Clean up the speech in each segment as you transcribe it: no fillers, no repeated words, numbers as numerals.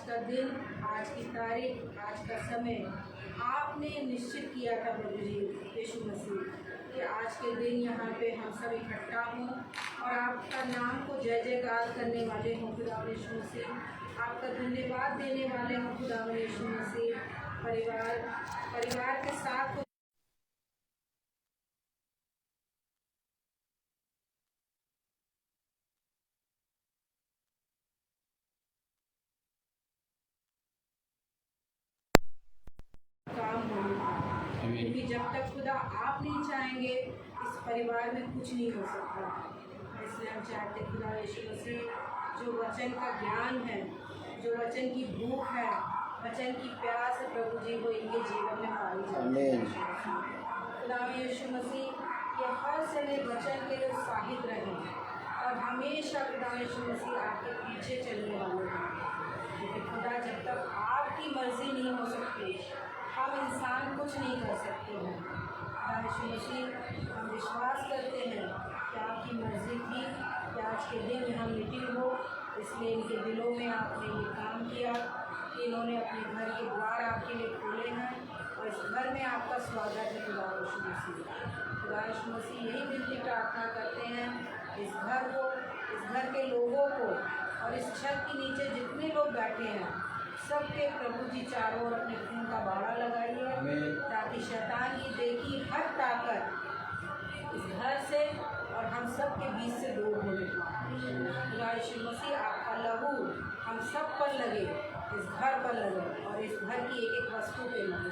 का दिन, आज की तारीख, आज का समय आपने निश्चित किया था प्रभु जी यीशु मसीह कि आज के दिन यहाँ पे हम सब इकट्ठा हों और आपका नाम को जय जयकार करने वाले हों खुदा यीशु मसीह, आपका धन्यवाद देने वाले हों खुदा यीशु मसीह। परिवार के साथ काम होगा, क्योंकि जब तक खुदा आप नहीं चाहेंगे इस परिवार में कुछ नहीं हो सकता। इसलिए हम चाहते खुदा यीशु मसीह जो वचन का ज्ञान है, जो वचन की भूख है, वचन की प्यास है प्रभु जी, वो इनके जीवन में पाई जाए। खुदा यीशु मसीह ये हर समय वचन के लिए उत्साहित रहें और हमेशा खुदा यीशु मसीह आपके पीछे चलने वाले हैं, क्योंकि खुदा जब तक आपकी मर्जी नहीं हो सकती हम इंसान कुछ नहीं कर सकते हैं। खुदा यीशु मसीह हम विश्वास करते हैं कि आपकी मर्जी थी कि आज के दिन यहाँ मीटिंग हो, इसलिए इनके दिलों में आपने ये काम किया कि इन्होंने अपने घर के द्वार आपके लिए खोले हैं और इस घर में आपका स्वागत है खुदा यीशु मसीह। खुदा यीशु मसीह यही दिल की प्रार्थना करते हैं इस घर को, इस घर के लोगों को और इस छत के नीचे जितने लोग बैठे हैं सबके प्रभु जी चारों ओर अपने खून का बाड़ा लगाइए, ताकि शैतान की देखी हर ताकत इस घर से और हम सब के बीच से दूर हो जाए। खुदा यीशु मसीह आपका लहू हम सब पर लगे, इस घर पर लगे और इस घर की एक एक वस्तु पे लगे।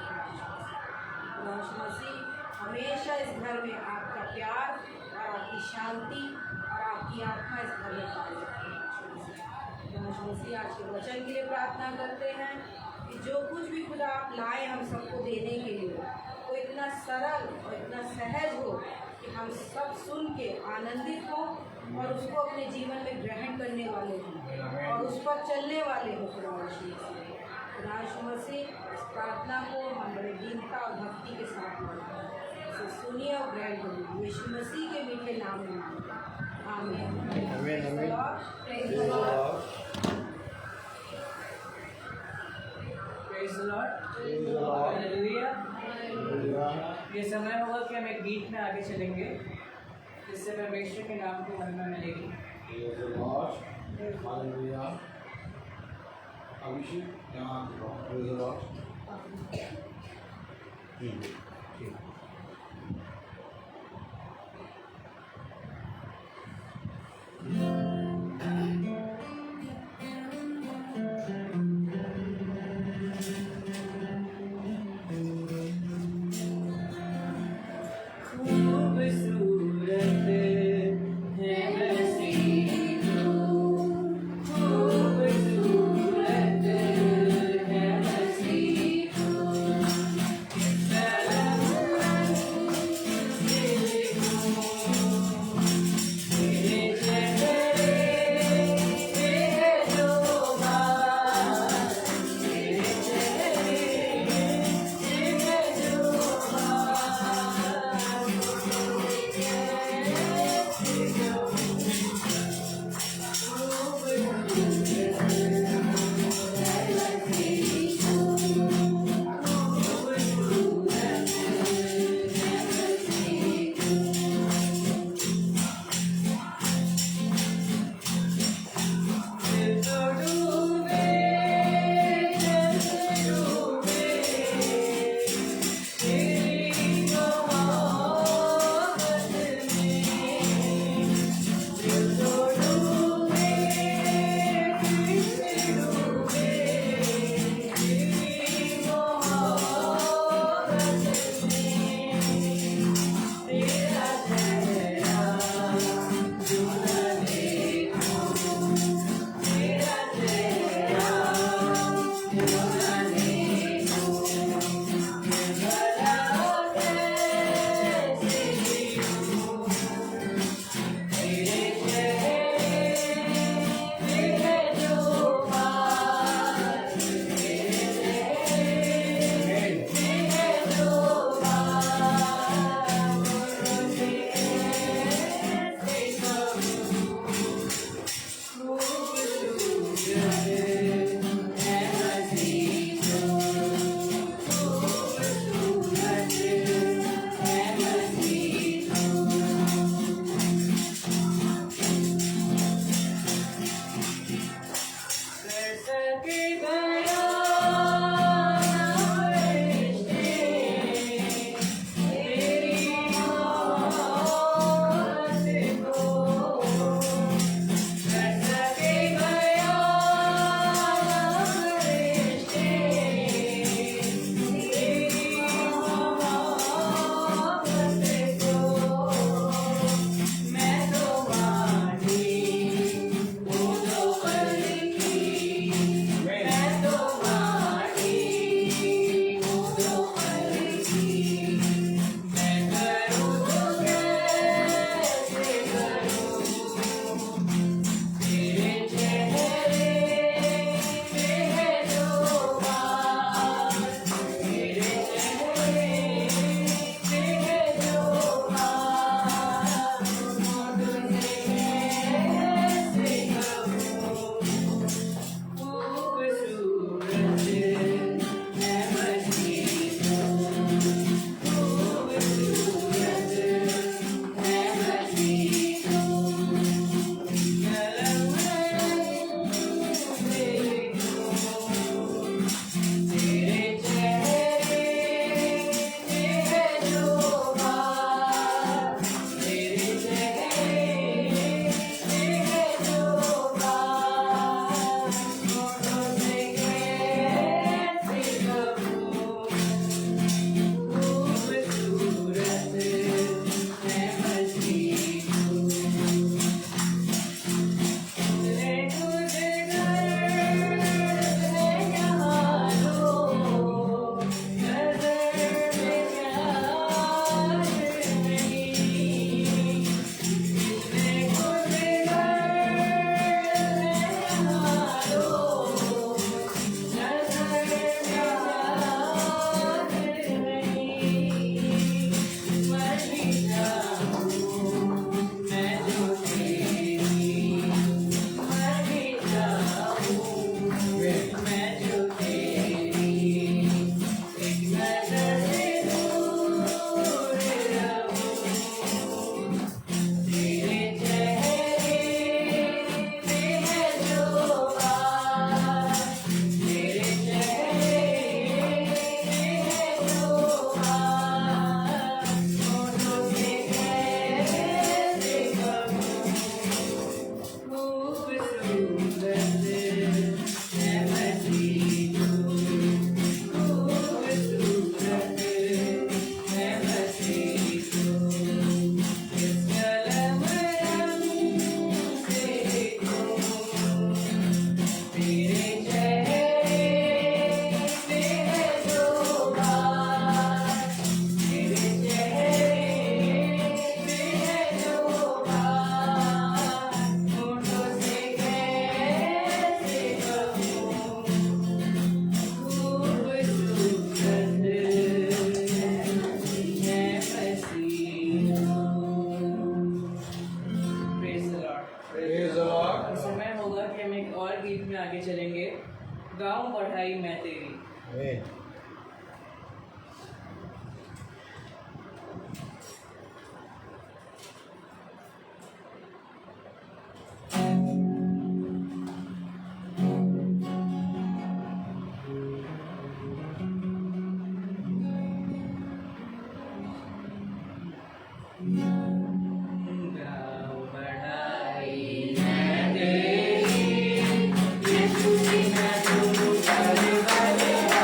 खुदा यीशु मसीह हमेशा इस घर में आपका प्यार और आपकी शांति और आपकी आत्मा इस घर में पाई जाए। मसीह आज के वचन के लिए प्रार्थना करते हैं कि जो कुछ भी खुदा आप लाए हम सबको देने के लिए वो इतना सरल और इतना सहज हो कि हम सब सुन के आनंदित हों और उसको अपने जीवन में ग्रहण करने वाले हों और उस पर चलने वाले हों। खुदा यीशु मसीह इस प्रार्थना को हम बड़े दीनता और भक्ति के साथ इसे सुनिए और ग्रहण करिए यीशु मसीह के मीठे नाम में। आमीन। ये समय होगा कि हम एक गीत में आगे चलेंगे जिससे परमेश्वर के नाम को महिमा मिलेगी। अभिषेक खूबसूरत है गाँव बढ़ाई मैं तेरी। Amen. गाँव बढ़ाई मैं तेरी, यीशु की मैं तू करवरवारी।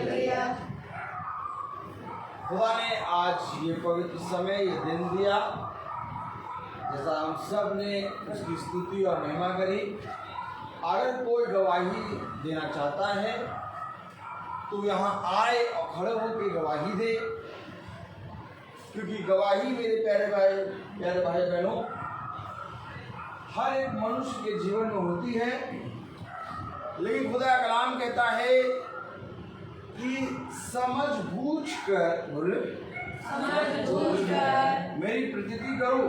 हालेलुया। खुदा ने आज ये पवित्र समय, ये दिन दिया, जैसा हम सब ने उसकी स्तुति और महिमा करी। अगर कोई गवाही देना चाहता है तो यहाँ आए और खड़े होकर गवाही दे, क्योंकि गवाही मेरे प्यारे भाई बहनों हर एक मनुष्य के जीवन में होती है। लेकिन खुदा का कलाम कहता है कि समझ बूझ कर मेरी प्रतीति करो।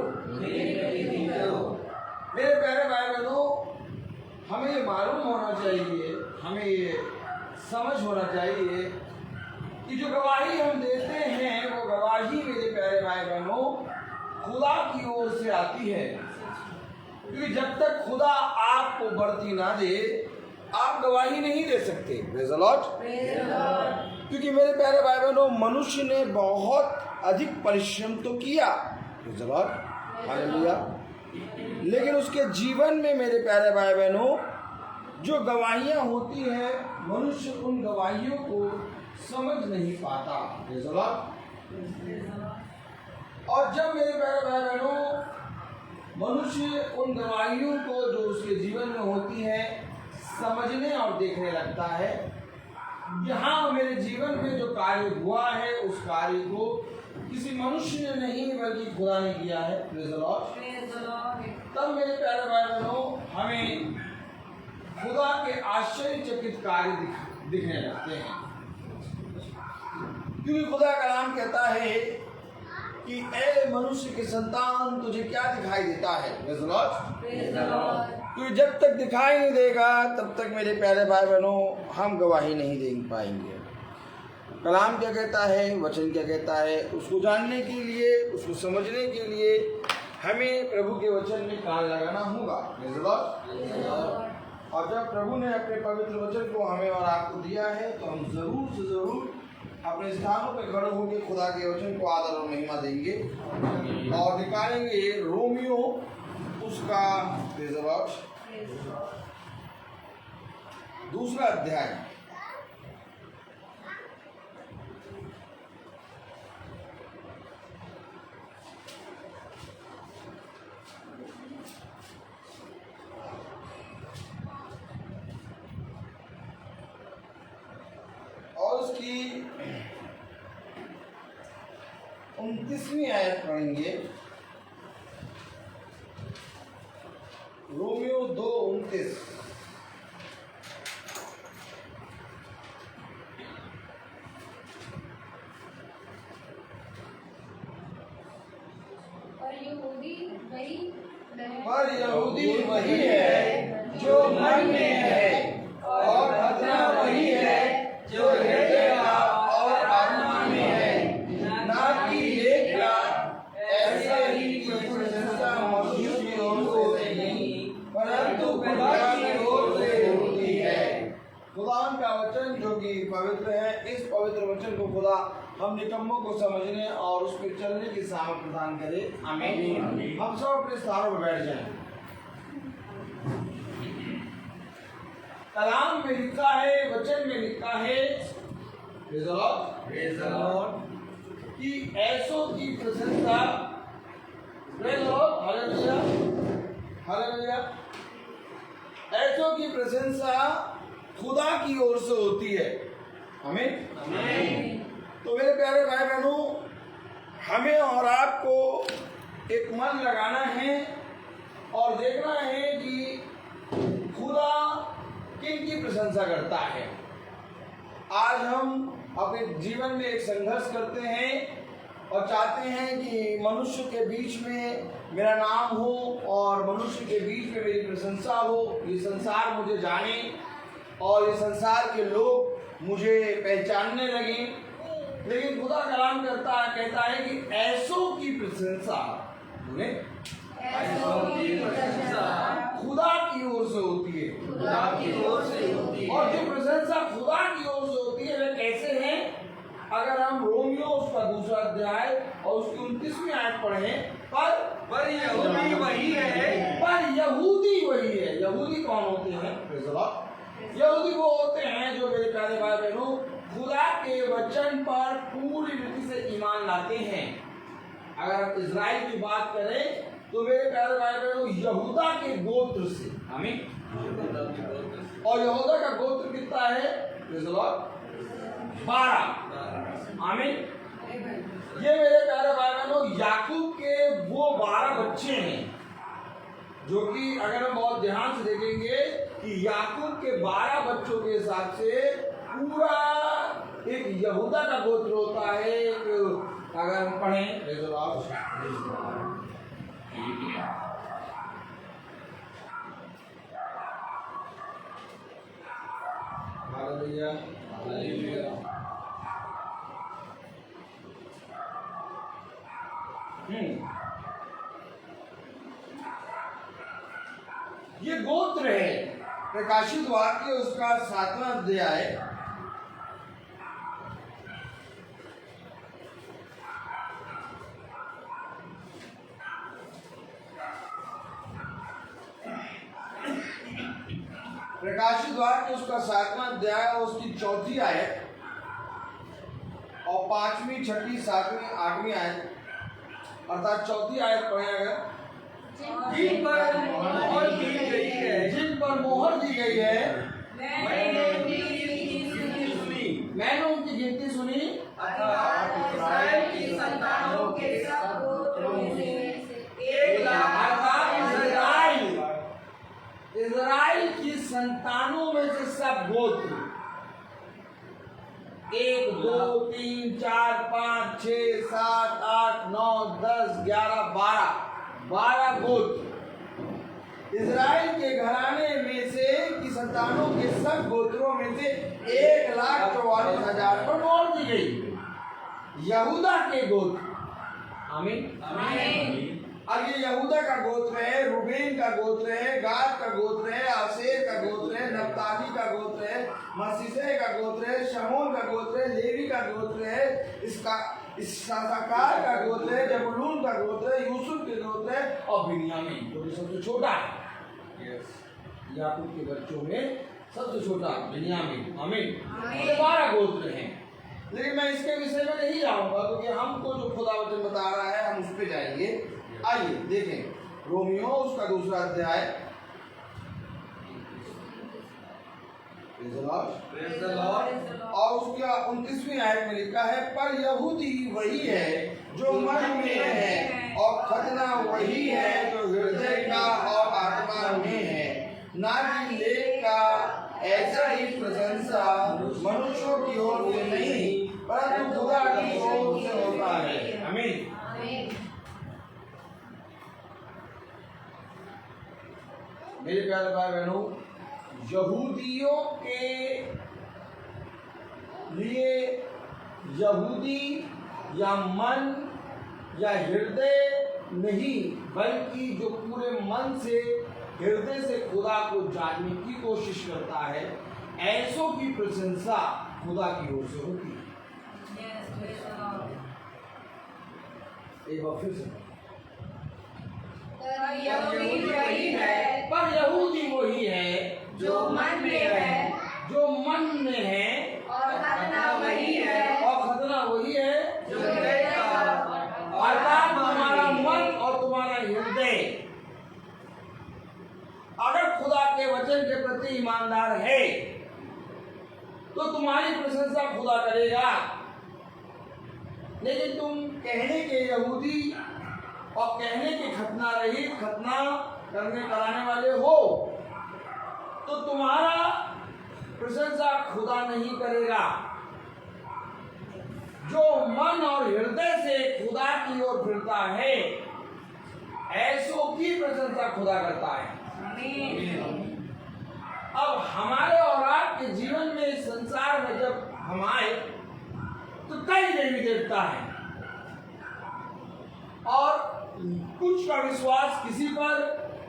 मेरे प्यारे भाई बहनों, हमें ये मालूम होना चाहिए, हमें ये समझ होना चाहिए कि जो गवाही हम देते हैं वो गवाही मेरे प्यारे भाई बहनों खुदा की ओर से आती है। क्योंकि जब तक खुदा आपको बढ़ती ना दे आप गवाही नहीं दे सकते। Praise the Lord. क्योंकि मेरे प्यारे भाई बहनों मनुष्य ने बहुत अधिक परिश्रम तो किया, प्रेज़ द लॉर्ड, हालेलुया, लेकिन उसके जीवन में मेरे प्यारे भाई बहनों जो गवाहियां होती हैं मनुष्य उन गवाहियों को समझ नहीं पाता। Praise the Lord. और जब मेरे प्यारे भाई बहनों मनुष्य उन गवाहियों को जो उसके जीवन में होती है समझने और देखने लगता है, यहाँ मेरे जीवन में जो कार्य हुआ है उस कार्य को किसी मनुष्य ने नहीं बल्कि खुदा ने किया है। Praise the Lord. तब मेरे प्यारे भाई बहनों हमें खुदा के आश्चर्यचकित कार्य दिखने लगते हैं। क्योंकि खुदा का नाम कहता है कि ए मनुष्य के संतान तुझे क्या दिखाई देता है। Praise the Lord. क्योंकि जब तक दिखाई नहीं देगा तब तक मेरे प्यारे भाई बहनों हम गवाही नहीं दे पाएंगे। कलाम क्या कहता है, वचन क्या कहता है, उसको जानने के लिए, उसको समझने के लिए हमें प्रभु के वचन में कान लगाना होगा। Praise the Lord. और जब प्रभु ने अपने पवित्र वचन को हमें और आपको दिया है तो हम जरूर से जरूर अपने स्थानों पर खड़े होकर खुदा के वचन को आदर और महिमा देंगे और निकालेंगे रोमियो उसका दूसरा अध्याय। और उसकी 29वीं आयत पढ़ेंगे। रोमियो 2:29। पर यहूदी वही है जो मन में है और खतना वही है जो हृदय का और आत्मा में है, ना कि लेख का। ऐसा ही कोई प्रशंसा मनुष्य की ओर से नहीं परंतु खुदा की ओर से होती है। खुदा का वचन जो कि पवित्र है, इस पवित्र वचन को खुदा हम निकम्मों को समझने और उस पर चलने की सामर्थ प्रदान करे। आमीन। हम सब अपने स्थानों पर बैठ जाएं। कलाम में लिखा है, वचन में लिखा है कि ऐसों की प्रशंसा, ऐसों की प्रशंसा खुदा की ओर से होती है। हमें तो मेरे प्यारे भाई बहनों हमें और आपको एक मन लगाना है और देखना है कि खुदा किन की प्रशंसा करता है। आज हम अपने जीवन में एक संघर्ष करते हैं और चाहते हैं कि मनुष्य के बीच में मेरा नाम हो और मनुष्य के बीच में मेरी प्रशंसा हो, ये संसार मुझे जाने और ये संसार के लोग मुझे पहचानने लगे। लेकिन खुदा कलाम कहता है कि ऐसों की प्रशंसा खुदा की ओर से होती है। खुदा की ओर से होती है। और जो प्रशंसा खुदा की ओर से होती है वे कैसे हैं? अगर हम रोमियो उसका दूसरा अध्याय और उसकी 29वीं आयत पढ़ें, पर यहूदी वही है। पर यहूदी वही है। यहूदी कौन होते हैं? यहूदी वो होते हैं जो मेरे प्यारे भाई बहनों खुदा के वचन पर पूरी रीति से ईमान लाते हैं। अगर हम इजराइल की बात करें तो मेरे प्यारे भाई बहनों, यहूदा के गोत्र से, आमीन, और यहूदा का गोत्र कितना है? 12, आमीन। ये मेरे प्यारे भाई बहनों याकूब के वो 12 बच्चे हैं, जो कि अगर हम बहुत ध्यान से देखेंगे कि याकूब के 12 बच्चों के हिसाब से पूरा एक यहूदा का गोत्र होता है। अगर हम पढ़ें हालेलुया, हालेलुया। ये गोत्र है। प्रकाशित वाक्य उसका 7वां अध्याय प्रकाशित वाक्य उसका 7वां अध्याय और उसकी 4थी आयत और 5वीं, 6ठी, 7वीं, 8वीं आयत, अर्थात 4थी आयत पढ़े अगर, जिन पर मोहर दी गई है, जिन पर मोहर दी गई है, मैंने उनकी गिनती सुनी, अर्थात इस्राएल की संतानों के सब गोत्रों में से 1 लाख, इजराइल की संतानों में से सब गोत्र, 1, 2, 3, 4, 5, 6, 7, 8, 9, 10, 11, 12 गोत्र इजराइल के घराने में से की संतानों के सब गोत्रों में से 1,44,000 पर मोहर दी गई। यहूदा के गोत्र, आमीन, आमीन। अब ये यहूदा का गोत्र है, रूबेन का गोत्र है, गाद का गोत्र है, आसेर का गोत्र है, नप्ताली का गोत्र है, मसीसे का गोत्र है, शमोन का गोत्र है, लेवी का गोत्र है, इस्साकार का गोत्र है, जबूलून का गोत्र है, यूसुफ के गोत्र है और बिन्यामीन जो सबसे छोटा है। याकूब के बच्चों में सबसे छोटा बिन्यामीन, आमीन। 12 गोत्र हैं। लेकिन मैं इसके विषय में नहीं जाऊंगा क्योंकि हमको जो खुदा वचन बता रहा है हम उस पर जाएंगे। आइए देखें रोमियो उसका 2रा अध्याय, और उसका 29वीं आयत में लिखा है, पर यहूदी वही है जो मन में है और खतना वही है जो हृदय का और आत्मा में है, ना कि लेख का। ऐसा ही प्रशंसा मनुष्यों की ओर से नहीं परंतु खुदा की ओर से होता है, आमीन। मेरे प्यारे भाई बहनों, यहूदियों के लिए यहूदी या मन या हृदय नहीं बल्कि जो पूरे मन से हृदय से खुदा को जानने की कोशिश करता है, ऐसों की प्रशंसा खुदा की ओर से होती है। एक बार फिर से, पर यहूदी वही है जो मन में है, जो मन में है, और खतना वही है, और खतना वही है जो हृदय का, अर्थात तुम्हारा मन और तुम्हारा हृदय अगर खुदा के वचन के प्रति ईमानदार है तो तुम्हारी प्रशंसा खुदा करेगा। लेकिन तुम कहने के यहूदी और कहने के खतना रहित, खतना करने कराने वाले हो तो तुम्हारा प्रशंसा खुदा नहीं करेगा। जो मन और हृदय से खुदा की ओर फिरता है ऐसों की प्रशंसा खुदा करता है। अब हमारे और आपके जीवन में इस संसार में जब हम आए तो कई देवी देवता है और कुछ का विश्वास किसी पर,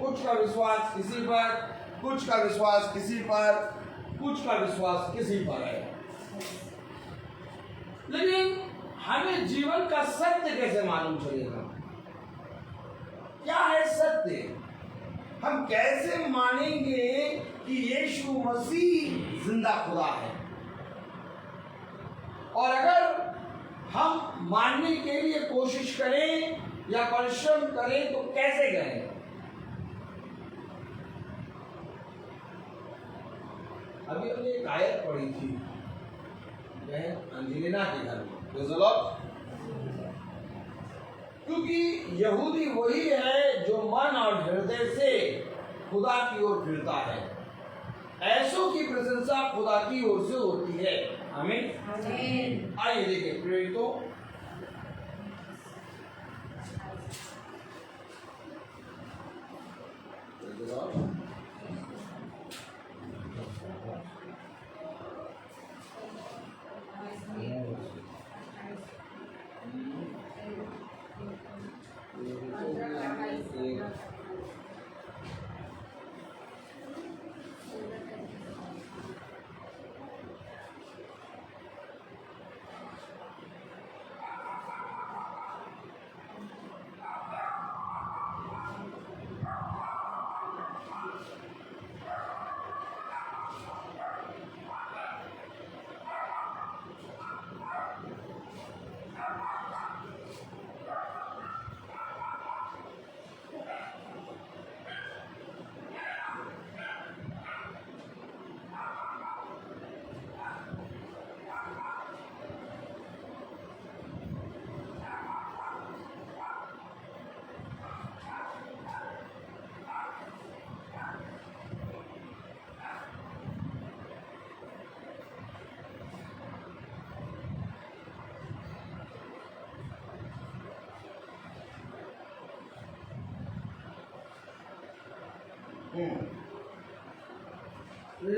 कुछ का विश्वास किसी पर, कुछ का विश्वास किसी पर, कुछ का विश्वास किसी पर है। लेकिन हमें जीवन का सत्य कैसे मालूम चलेगा? क्या है सत्य? हम कैसे मानेंगे कि यीशु मसीह जिंदा खुदा है? मानने के लिए कोशिश करें या परिश्रम करें तो कैसे करें? अभी हमने एक आयत पढ़ी थी बहन अंजिलिना के घर में, क्योंकि यहूदी वही है जो मन और हृदय से खुदा की ओर फिरता है। ऐसों की प्रशंसा खुदा की ओर से होती है। आमीन। आइए देखिए प्रेरितों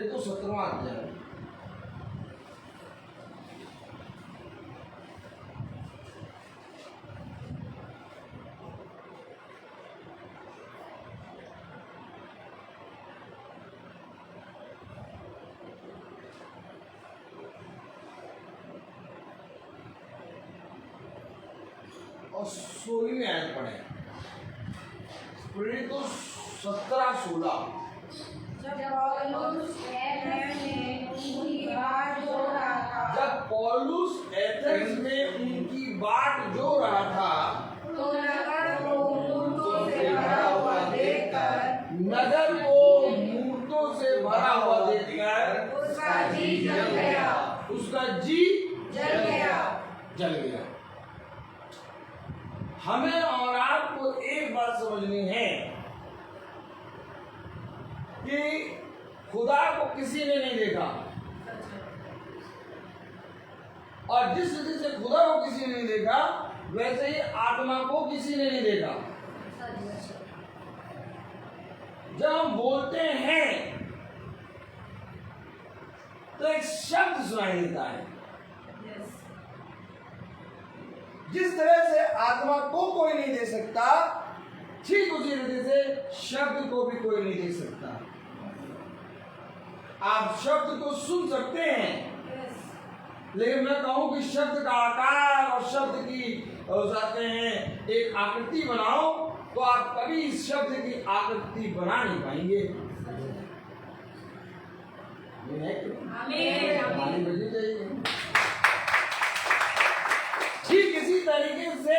तो 17वां अध्याय और 16वीं आयत पढ़े। तो 17-16 जब पौलुस एथेंस में उनकी बाट जो रहा था तो नगर को मूर्तों से भरा हुआ देखकर नगर को मूर्तों से भरा हुआ देखकर उसका जी जल गया। उसका जी जल गया। जल गया। हमें और आपको एक बात समझनी है कि खुदा को किसी ने नहीं देखा, और जिस रीति से खुदा को किसी ने नहीं देखा वैसे ही आत्मा को किसी ने नहीं देखा। जब हम बोलते हैं तो एक शब्द सुनाई देता है। जिस तरह से आत्मा को कोई नहीं दे सकता, ठीक उसी रीति से शब्द को भी कोई नहीं दे सकता। आप शब्द को सुन सकते हैं, लेकिन मैं कहूं कि शब्द का आकार और शब्द की जाते हैं एक आकृति बनाओ, तो आप कभी इस शब्द की आकृति बना नहीं पाएंगे। ठीक इसी तरीके से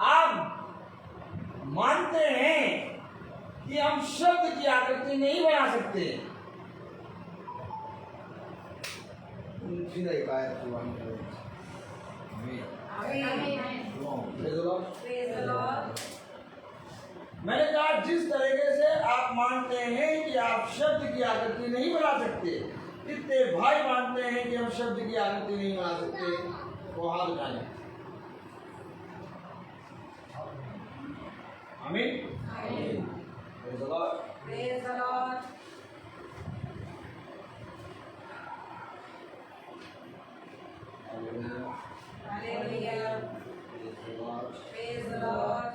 आप मानते हैं कि हम शब्द की आकृति नहीं बना सकते। फिर एक आयत मैंने कहा जिस तरीके से आप मानते हैं कि आप शब्द की आकृति नहीं बना सकते, कितने भाई मानते हैं कि हम शब्द की आकृति नहीं बना सकते, वो हाथ उठाएं। आमीन। Praise the Lord. Praise the Lord. Hallelujah. Praise the Lord.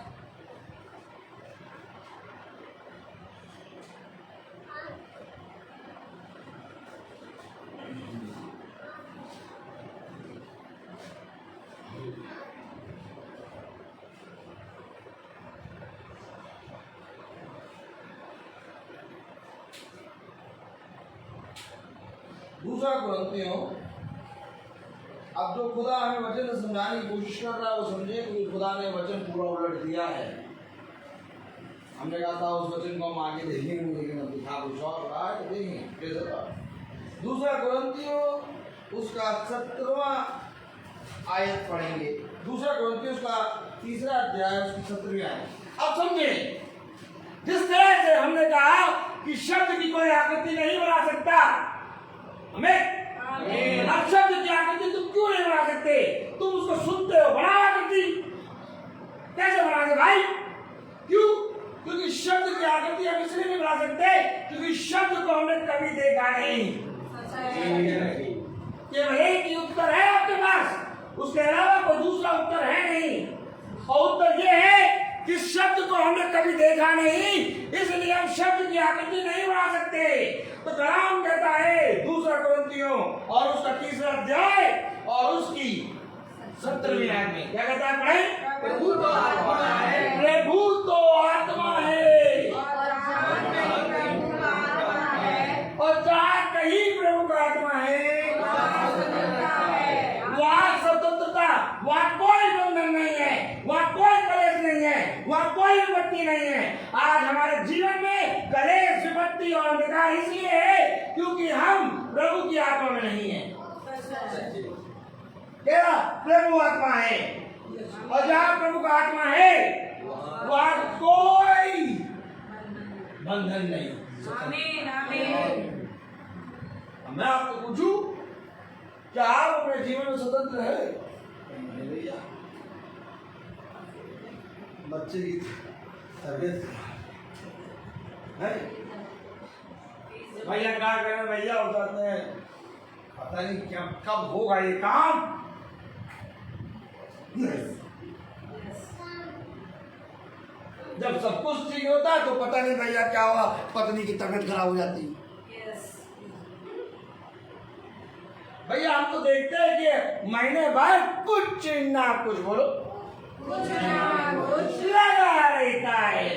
दूसरा कुरिन्थियों अब जो खुदा हमें वचन समझाने की कोशिश कर रहा है वो समझे कि खुदा ने वचन पूरा उलट दिया है। हमने कहा था उस वचन को हम आगे देखेंगे, लेकिन अब दिखा कुछ और रहा है, तो देखेंगे कैसे था। दूसरा कुरिन्थियों उसका 17वां आयत पढ़ेंगे। दूसरा कुरिन्थियों उसका 3रा अध्याय उसकी 17वीं आयत। अब समझे, जिस तरह से हमने कहा कि शब्द की कोई आकृति नहीं बना सकता, हमें अब शब्द की आकृति तुम क्यों नहीं बना सकते? तुम उसको सुनते हो, बनाओ आकृति। कैसे बनाओगे भाई? क्यों? क्योंकि शब्द की आकृति हम इसलिए नहीं बना सकते क्योंकि शब्द को हमने कभी देखा नहीं। केवल एक ही उत्तर है आपके पास, उसके अलावा कोई दूसरा उत्तर है नहीं। और उत्तर ये है कि शब्द को हमने कभी देखा नहीं, इसलिए हम शब्द की आकृति नहीं बना सकते। तो कलाम कहता है दूसरा कुरिन्थियों और उसका 3रा अध्याय और उसकी 17वीं आयत में क्या कहता है? पढ़े। प्रभु तो आत्मा है, प्रभु तो आत्मा है, और जहाँ कहीं प्रभु का आत्मा है वहाँ स्वतंत्रता, वहाँ कोई बंधन नहीं है, वहाँ कोई कलेश नहीं है, वहाँ कोई विपत्ति नहीं है। आज हमारे जीवन में कलेश, विपत्ति और अंधकार इसलिए है क्योंकि हम प्रभु की आत्मा में नहीं है। क्या प्रभु आत्मा है, और जहाँ प्रभु का आत्मा है वहाँ कोई बंधन नहीं। आमीन आमीन। मैं आपको पूछूं, क्या आप अपने जीवन में स्वतंत्र है? नहीं भैया, बच्चे की तबीयत है, भैया क्या करें, भैया हो जाते हैं, पता नहीं क्या कब होगा ये काम। जब सब कुछ ठीक होता है तो पता नहीं भैया क्या हुआ, पत्नी की तबीयत खराब हो जाती है। भैया हम तो देखते हैं कि महीने भर कुछ ना कुछ बोलो कुछ लगा रहता है।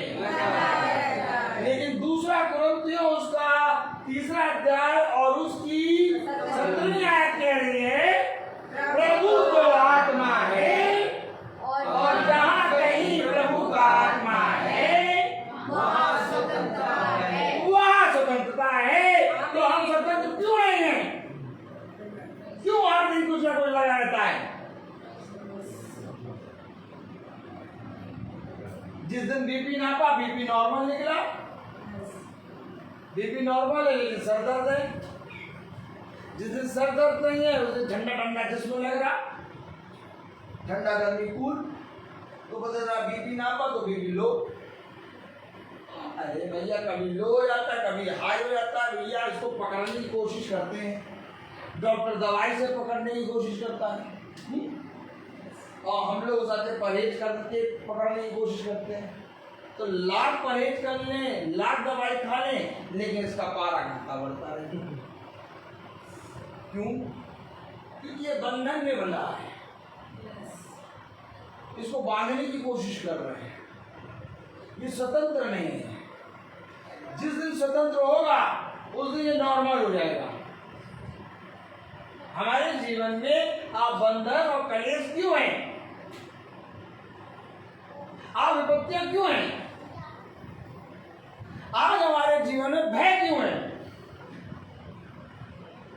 लेकिन दूसरा कुरिन्थियों उसका 3रा अध्याय और उसकी 17वीं आयत कह रही है प्रभु तो आत्मा है, और जहाँ कहीं प्रभु का आत्मा है वहाँ स्वतंत्रता है। तो हम स्वतंत्र क्यों नहीं है? क्यों हर दिन कुछ ना कुछ लगा रहता है? जिस दिन बीपी नापा, बीपी नॉर्मल निकला, बीपी नॉर्मल है लेकिन सर दर्द है। जिस दिन सर दर्द नहीं है उस दिन ठंडा ठंडा जिस्म लग रहा, ठंडा गर्मी कूल, तो पता चला बीपी नापा तो बीपी लो। अरे भैया कभी लो हो जाता है, कभी हाई हो जाता है। भैया इसको पकड़ने की कोशिश करते हैं, डॉक्टर दवाई से पकड़ने की कोशिश करता है, और हम लोग उससे परहेज करके पकड़ने की कोशिश करते हैं। तो लाख परहेज कर लें, लाख दवाई खा लें, लेकिन इसका पारा घंटा बढ़ता रहे। क्यों? क्योंकि ये बंधन में बंधा है, इसको बांधने की कोशिश कर रहे हैं, ये स्वतंत्र नहीं है। जिस दिन स्वतंत्र होगा उस दिन ये नॉर्मल हो जाएगा। हमारे जीवन में आप बंधन और कलेश क्यों है? आप विपत्तियां क्यों हैं? आज हमारे जीवन में भय क्यों है?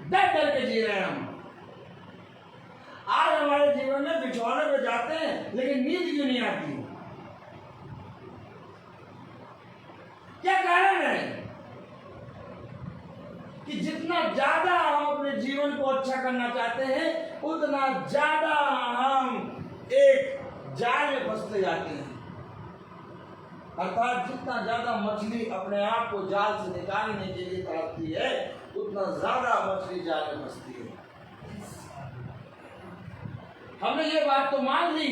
डर डर के जी रहे हैं हम। आज हमारे जीवन में बिछौने पे जाते हैं लेकिन नींद क्यों नहीं आती? क्या कारण है कि जितना ज्यादा हम अपने जीवन को अच्छा करना चाहते हैं उतना ज्यादा हम एक जाल में फंसते जाते हैं। अर्थात जितना ज्यादा मछली अपने आप को जाल से निकालने के लिए तड़पती है उतना ज्यादा मछली जाल में फंसती है। हमने ये बात तो मान ली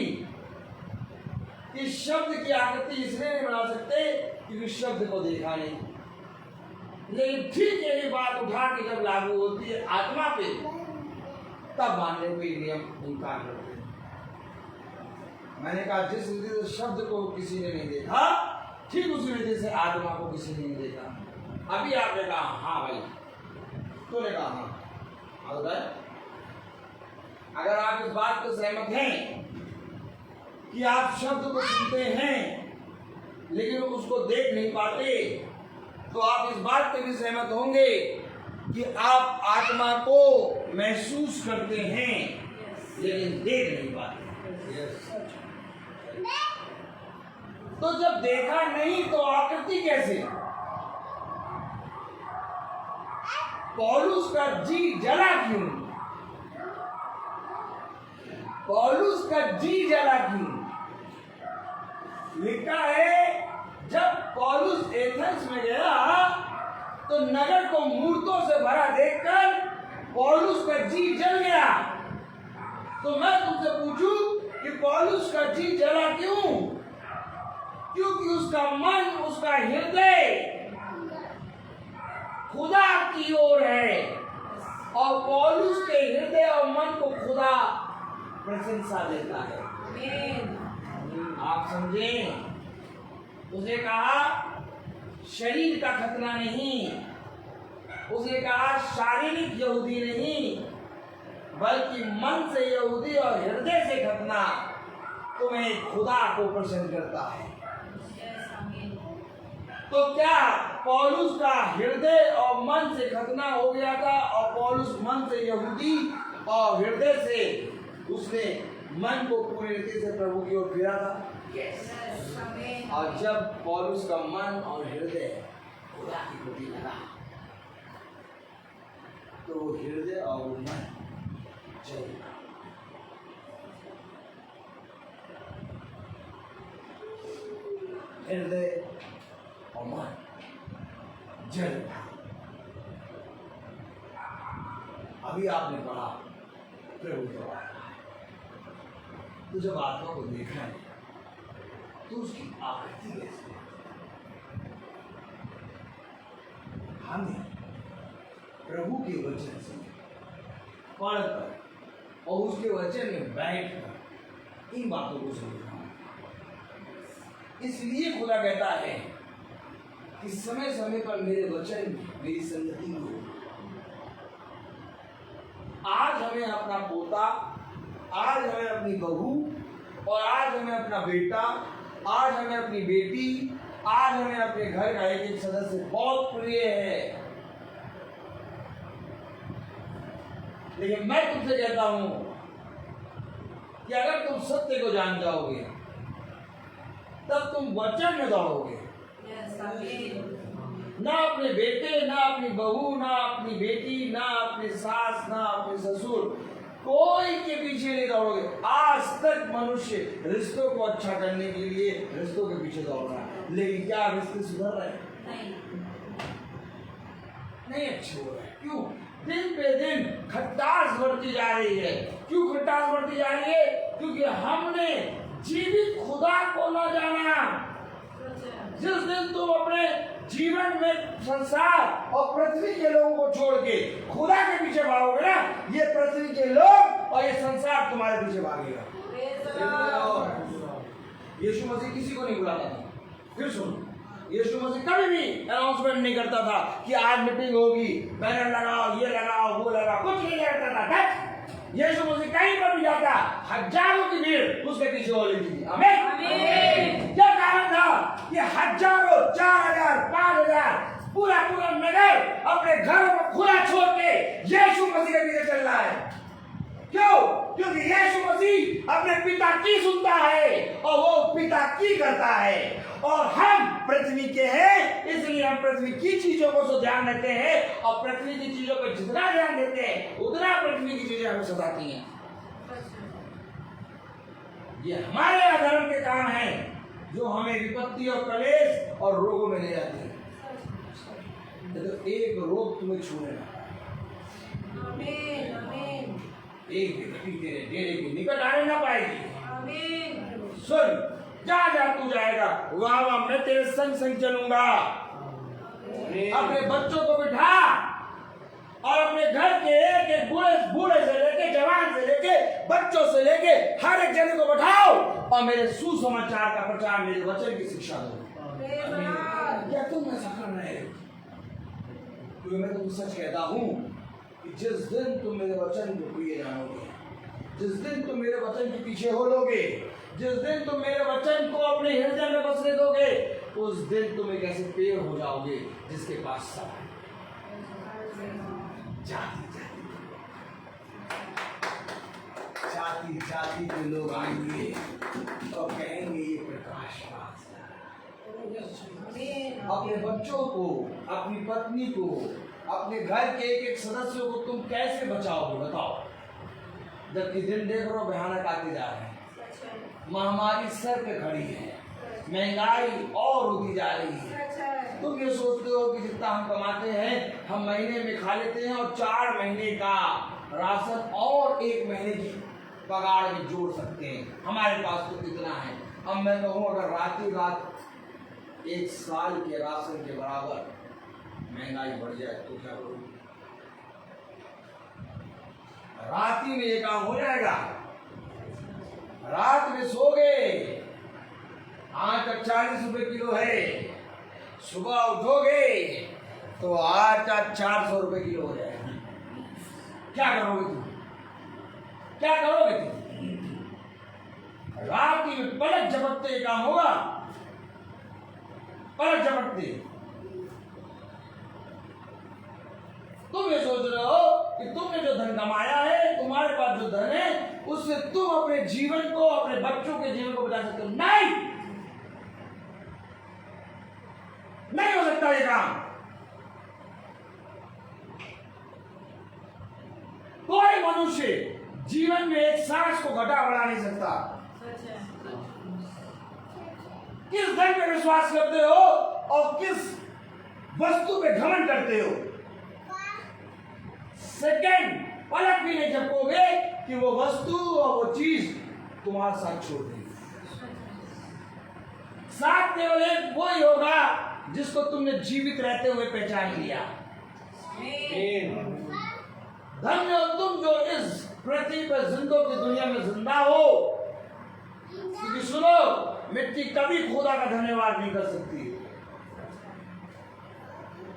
कि शब्द की आकृति इसलिए नहीं बना सकते क्योंकि शब्द को देखा नहीं, लेकिन ठीक यही बात उठा के जब लागू होती है आत्मा पे तब मानने के लिए हम इनकार करते हैं। मैंने कहा जिस रीति से शब्द को किसी ने नहीं देखा ठीक उसी रीति से आत्मा को किसी ने नहीं देखा। अभी आपने कहा हाँ भाई, तूने कहा हाँ, अगर आप इस बात को सहमत हैं कि आप शब्द को सुनते हैं लेकिन उसको देख नहीं पाते, तो आप इस बात पे भी सहमत होंगे कि आप आत्मा को महसूस करते हैं लेकिन देख नहीं पाते। तो जब देखा नहीं तो आकृति कैसे? पौलुस का जी जला क्यों? पौलुस का जी जला क्यों? लिखा है जब पौलुस एथेंस में गया तो नगर को मूर्तों से भरा देखकर पौलुस का जी जल गया। तो मैं तुमसे पूछूं कि पौलुस का जी जला क्यों? क्योंकि उसका मन, उसका हृदय खुदा की ओर है, और पौलुस के हृदय और मन को खुदा प्रशंसा देता है। आप समझें? उसने कहा शरीर का खतना नहीं, उसने कहा शारीरिक यहूदी नहीं, बल्कि मन से यहूदी और हृदय से खतना तुम्हें खुदा को प्रसन्न करता है। तो क्या पौलुस का हृदय और मन से खतना हो गया था, और पौलुस मन से यहूदी और हृदय से उसने मन को पूरी रीति से प्रभु की ओर फिरा था? और जब पौलुस का मन और हृदय खुदा की प्रति लगा तो वो हृदय और वो मन जल गया। हृदय और मन जल गया। अभी आपने पढ़ा प्रभु के बारे में, तो जब आत्मा को देखा है तो उसकी आकृति कैसी है? हमें प्रभु के वचन से पढ़कर और उसके वचन में बैठकर इन बातों को समझना। इसलिए खुदा कहता है कि समय समय पर मेरे वचन में मेरी संगति हो। आज हमें अपना पोता, आज हमें अपनी बहू, और आज हमें अपना बेटा, आज हमें अपनी बेटी, आज हमें अपने घर का एक एक सदस्य बहुत प्रिय है। लेकिन मैं तुमसे कहता हूं कि अगर तुम सत्य को जान जाओगे तब तुम वचन में दौड़ोगे। ना अपने बेटे, ना अपनी बहू, ना अपनी बेटी, ना अपनी सास, ना अपने ससुर, कोई के पीछे नहीं दौड़ोगे। आज तक मनुष्य रिश्तों को अच्छा करने के लिए रिश्तों के पीछे दौड़ रहा है, लेकिन क्या रिश्ते सुधर रहे हैं? नहीं अच्छे हो रहे। क्यों? दिन पे दिन खटास बढ़ती जा रही है। क्यों खटास बढ़ती जा रही है? क्योंकि हमने जीवित खुदा को न जाना। जिस दिन तुम अपने जीवन में संसार और पृथ्वी के लोगों को छोड़ के खुदा के पीछे भागोगे ना, ये पृथ्वी के लोग और ये संसार तुम्हारे पीछे भागेगा। यीशु मसीह किसी को नहीं बुलाता था। फिर सुनो, यीशु मसीह कभी भी अनाउंसमेंट नहीं करता था कि आज मीटिंग होगी, बैनर लगाओ, ये लगाओ, वो लगाओ, कुछ नहीं करता था। यीशु मसीह कहीं पर भी जाता, हजारों की भीड़ उसके पीछे हो लेती थी। आमीन। क्या कारण था कि हजारों, 4000, 5000 पूरा नगर अपने घरों को खुला छोड़ के यीशु मसीह के पीछे चल रहा है। क्यों? क्योंकि यीशु मसीह अपने पिता की सुनता है और वो पिता की करता है, और हम पृथ्वी के हैं, इसलिए हम पृथ्वी की चीजों को तो ध्यान देते हैं, और पृथ्वी की चीजों पर जितना ध्यान देते हैं उतना पृथ्वी की चीजें हमें सताती हैं। ये हमारे अधर्म के काम हैं जो हमें विपत्ति और क्लेश और रोगों में ले जाते हैं। तो एक रोग तुम्हें छूने ना, एक व्यक्ति तेरे डेरे के निकट आने ना पाएगी। सुन, जा तू जाएगा, वहां मैं तेरे संग संग चलूंगा। अपने बच्चों को बिठा और अपने घर के एक एक बूढ़े से लेके, जवान से लेके, बच्चों से लेके हर एक जन को बिठाओ और मेरे सुसमाचार का प्रचार, मेरे वचन की शिक्षा दो। क्या तुम ऐसा कर रहे हो? क्योंकि मैं तुमको सच कहता हूं कि जिस दिन तुम मेरे वचन को प्रिय जानोगे जिस दिन तुम मेरे वचन के पीछे हो लोगे, जिस दिन तुम मेरे वचन को अपने हृदय में बसने दोगे, उस दिन तुम एक ऐसे पेड़ हो जाओगे जिसके पास सब है। जाति जाति के लोग आएंगे और कहेंगे ये प्रकाश अपने बच्चों को, अपनी पत्नी को, अपने घर के एक एक सदस्यों को तुम कैसे बचाओगे बताओ? जबकि दिन देख रहे हो भयानक आते जा रहे हैं, महामारी सर पे खड़ी है, महंगाई और होती जा रही है। तुम ये सोचते हो कि जितना हम कमाते हैं हम महीने में खा लेते हैं और 4 महीने का राशन और 1 महीने की पगार में जोड़ सकते हैं, हमारे पास तो इतना है। अब मैं कहूँ अगर रात 1 साल के राशन के बराबर महंगाई बढ़ जाए तो क्या करोगे? रात ही में ये काम हो जाएगा। रात में सोगे, आटा 40 रुपए किलो है, सुबह उठोगे तो आटा 400 रुपए किलो हो जाएगा। क्या करोगे तुम? क्या करोगे तुम? रात में पलक झपकते काम होगा, पलक झपकते। तुम ये सोच रहे हो कि तुमने जो धन कमाया है, तुम्हारे पास जो धन है, उससे तुम अपने जीवन को, अपने बच्चों के जीवन को बचा सकते हो। नहीं हो सकता ये काम। कोई मनुष्य जीवन में एक सांस को घटा बढ़ा नहीं सकता। किस धन पे विश्वास करते हो और किस वस्तु पे घमंड करते हो? सेकंड पलक भी नहीं झपकोगे कि वो वस्तु और वो चीज तुम्हारे साथ छोड़ देगी। साथ केवल एक वही होगा जिसको तुमने जीवित रहते हुए पहचान लिया। धन्य हो तुम जो इस पृथ्वी पर जिंदों की दुनिया में जिंदा हो, क्योंकि सुनो, मिट्टी कभी खुदा का धन्यवाद नहीं कर सकती।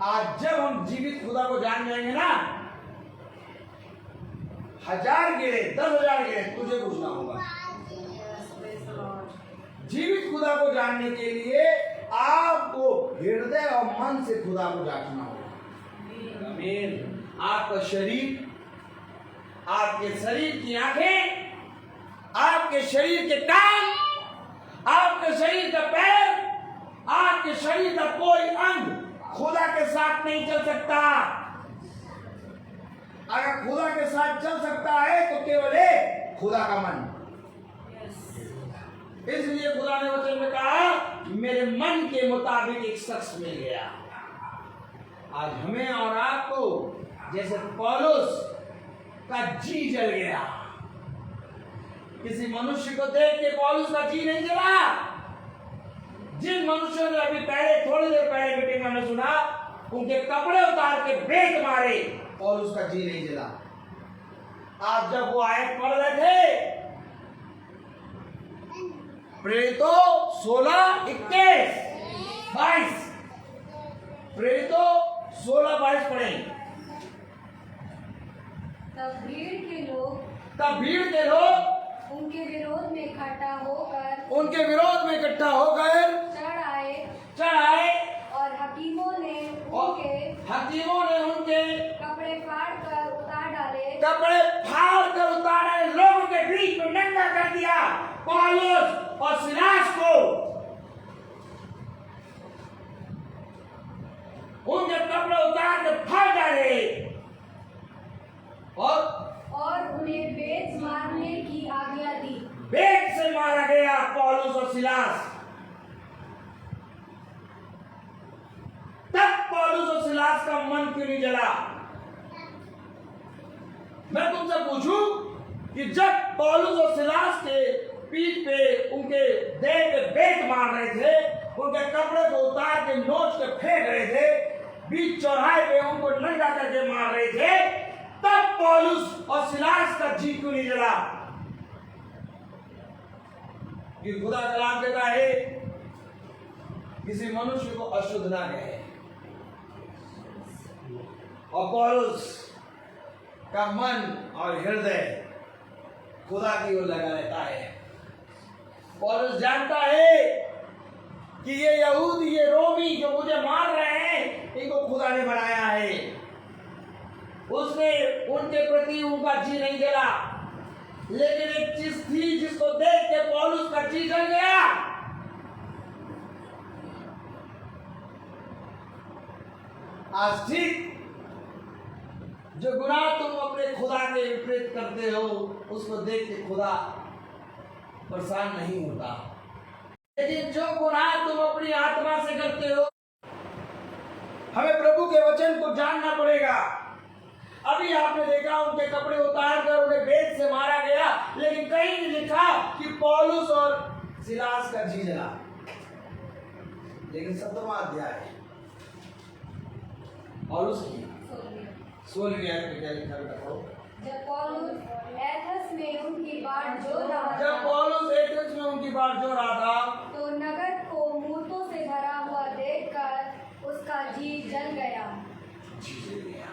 आज जब हम जीवित खुदा को जान जाएंगे ना, 1000 गिरे 10,000 गिरे तुझे कुछ ना होगा। जीवित खुदा को जानने के लिए आपको हृदय और मन से खुदा को जानना होगा। आपका शरीर, आपके शरीर की आंखें, आपके शरीर के कान, आपके शरीर का पैर, आपके शरीर का कोई अंग खुदा के साथ नहीं चल सकता। अगर खुदा के साथ चल सकता है तो केवल है खुदा का मन। इसलिए खुदा ने वचन में कहा, मेरे मन के मुताबिक एक शख्स मिल गया। आज हमें और आपको जैसे पौलुस का जी जल गया। किसी मनुष्य को देख के पौलुस का जी नहीं जला। जिन मनुष्यों ने अभी पहले, थोड़ी देर पहले मीटिंग में सुना, उनके कपड़े उतार के बेच मारे, पौलुस का जी नहीं जला। आप जब वो आयत पढ़ रहे थे, प्रेरितों 16:21, 22, प्रेरितों 16:22 पढ़ें। तब भीड़ के लोग उनके विरोध में इकट्ठा होकर चढ़ आए और हकीमों ने उनके कपड़े फाड़ कर उतारे, लोगों के बीच में नंगा कर दिया पौलुस और सिलास को। उनके कपड़े उतार के फाड़ डाले और उन्हें बेत मारने की आज्ञा दी। बेत से मारा गया पौलुस और सिलास। तब पौलुस और सिलास का मन क्यों नहीं जला? मैं तुमसे पूछूं कि जब पौलुस और सिलास के पीठ पे, उनके देह पे बेत मार रहे थे, उनके कपड़े को उतार के नोच के फेंक रहे थे, बीच चौराहे पे उनको नंगा करके मार रहे थे, तब पौलुस और सिलास का जी क्यों नहीं जला? कि खुदा कलाम कहता है, किसी मनुष्य को अशुद्ध ना कहे। और पौलुस का मन और हृदय खुदा की ओर लगा रहता है। पौलुस जानता है कि ये यहूदी, ये रोमी जो मुझे मार रहे हैं, इनको खुदा ने बनाया है। उसने उनके प्रति उनका जी नहीं जला, लेकिन एक चीज थी जिसको देख के पौलुस का जी जल गया। आज ठीक जो गुनाह तुम अपने खुदा के विपरीत करते हो, उसको देख के खुदा परेशान नहीं होता, लेकिन जो गुनाह तुम अपनी आत्मा से करते हो, हमें प्रभु के वचन को जानना पड़ेगा। अभी आपने देखा उनके कपड़े उतार कर उन्हें बेत से मारा गया, लेकिन कहीं नहीं लिखा कि पौलुस और सिलास का जी जला। लेकिन 7वां अध्याय पौलुस की 16वीं आयत में क्या लिखा है? जब पौलुस एथेंस में उनकी बाट जो रहा था, जब पौलुस एथेंस में उनकी बाट जो रहा था, तो नगर को मूर्तों से भरा हुआ देखकर उसका जी जल गया। जी जल गया।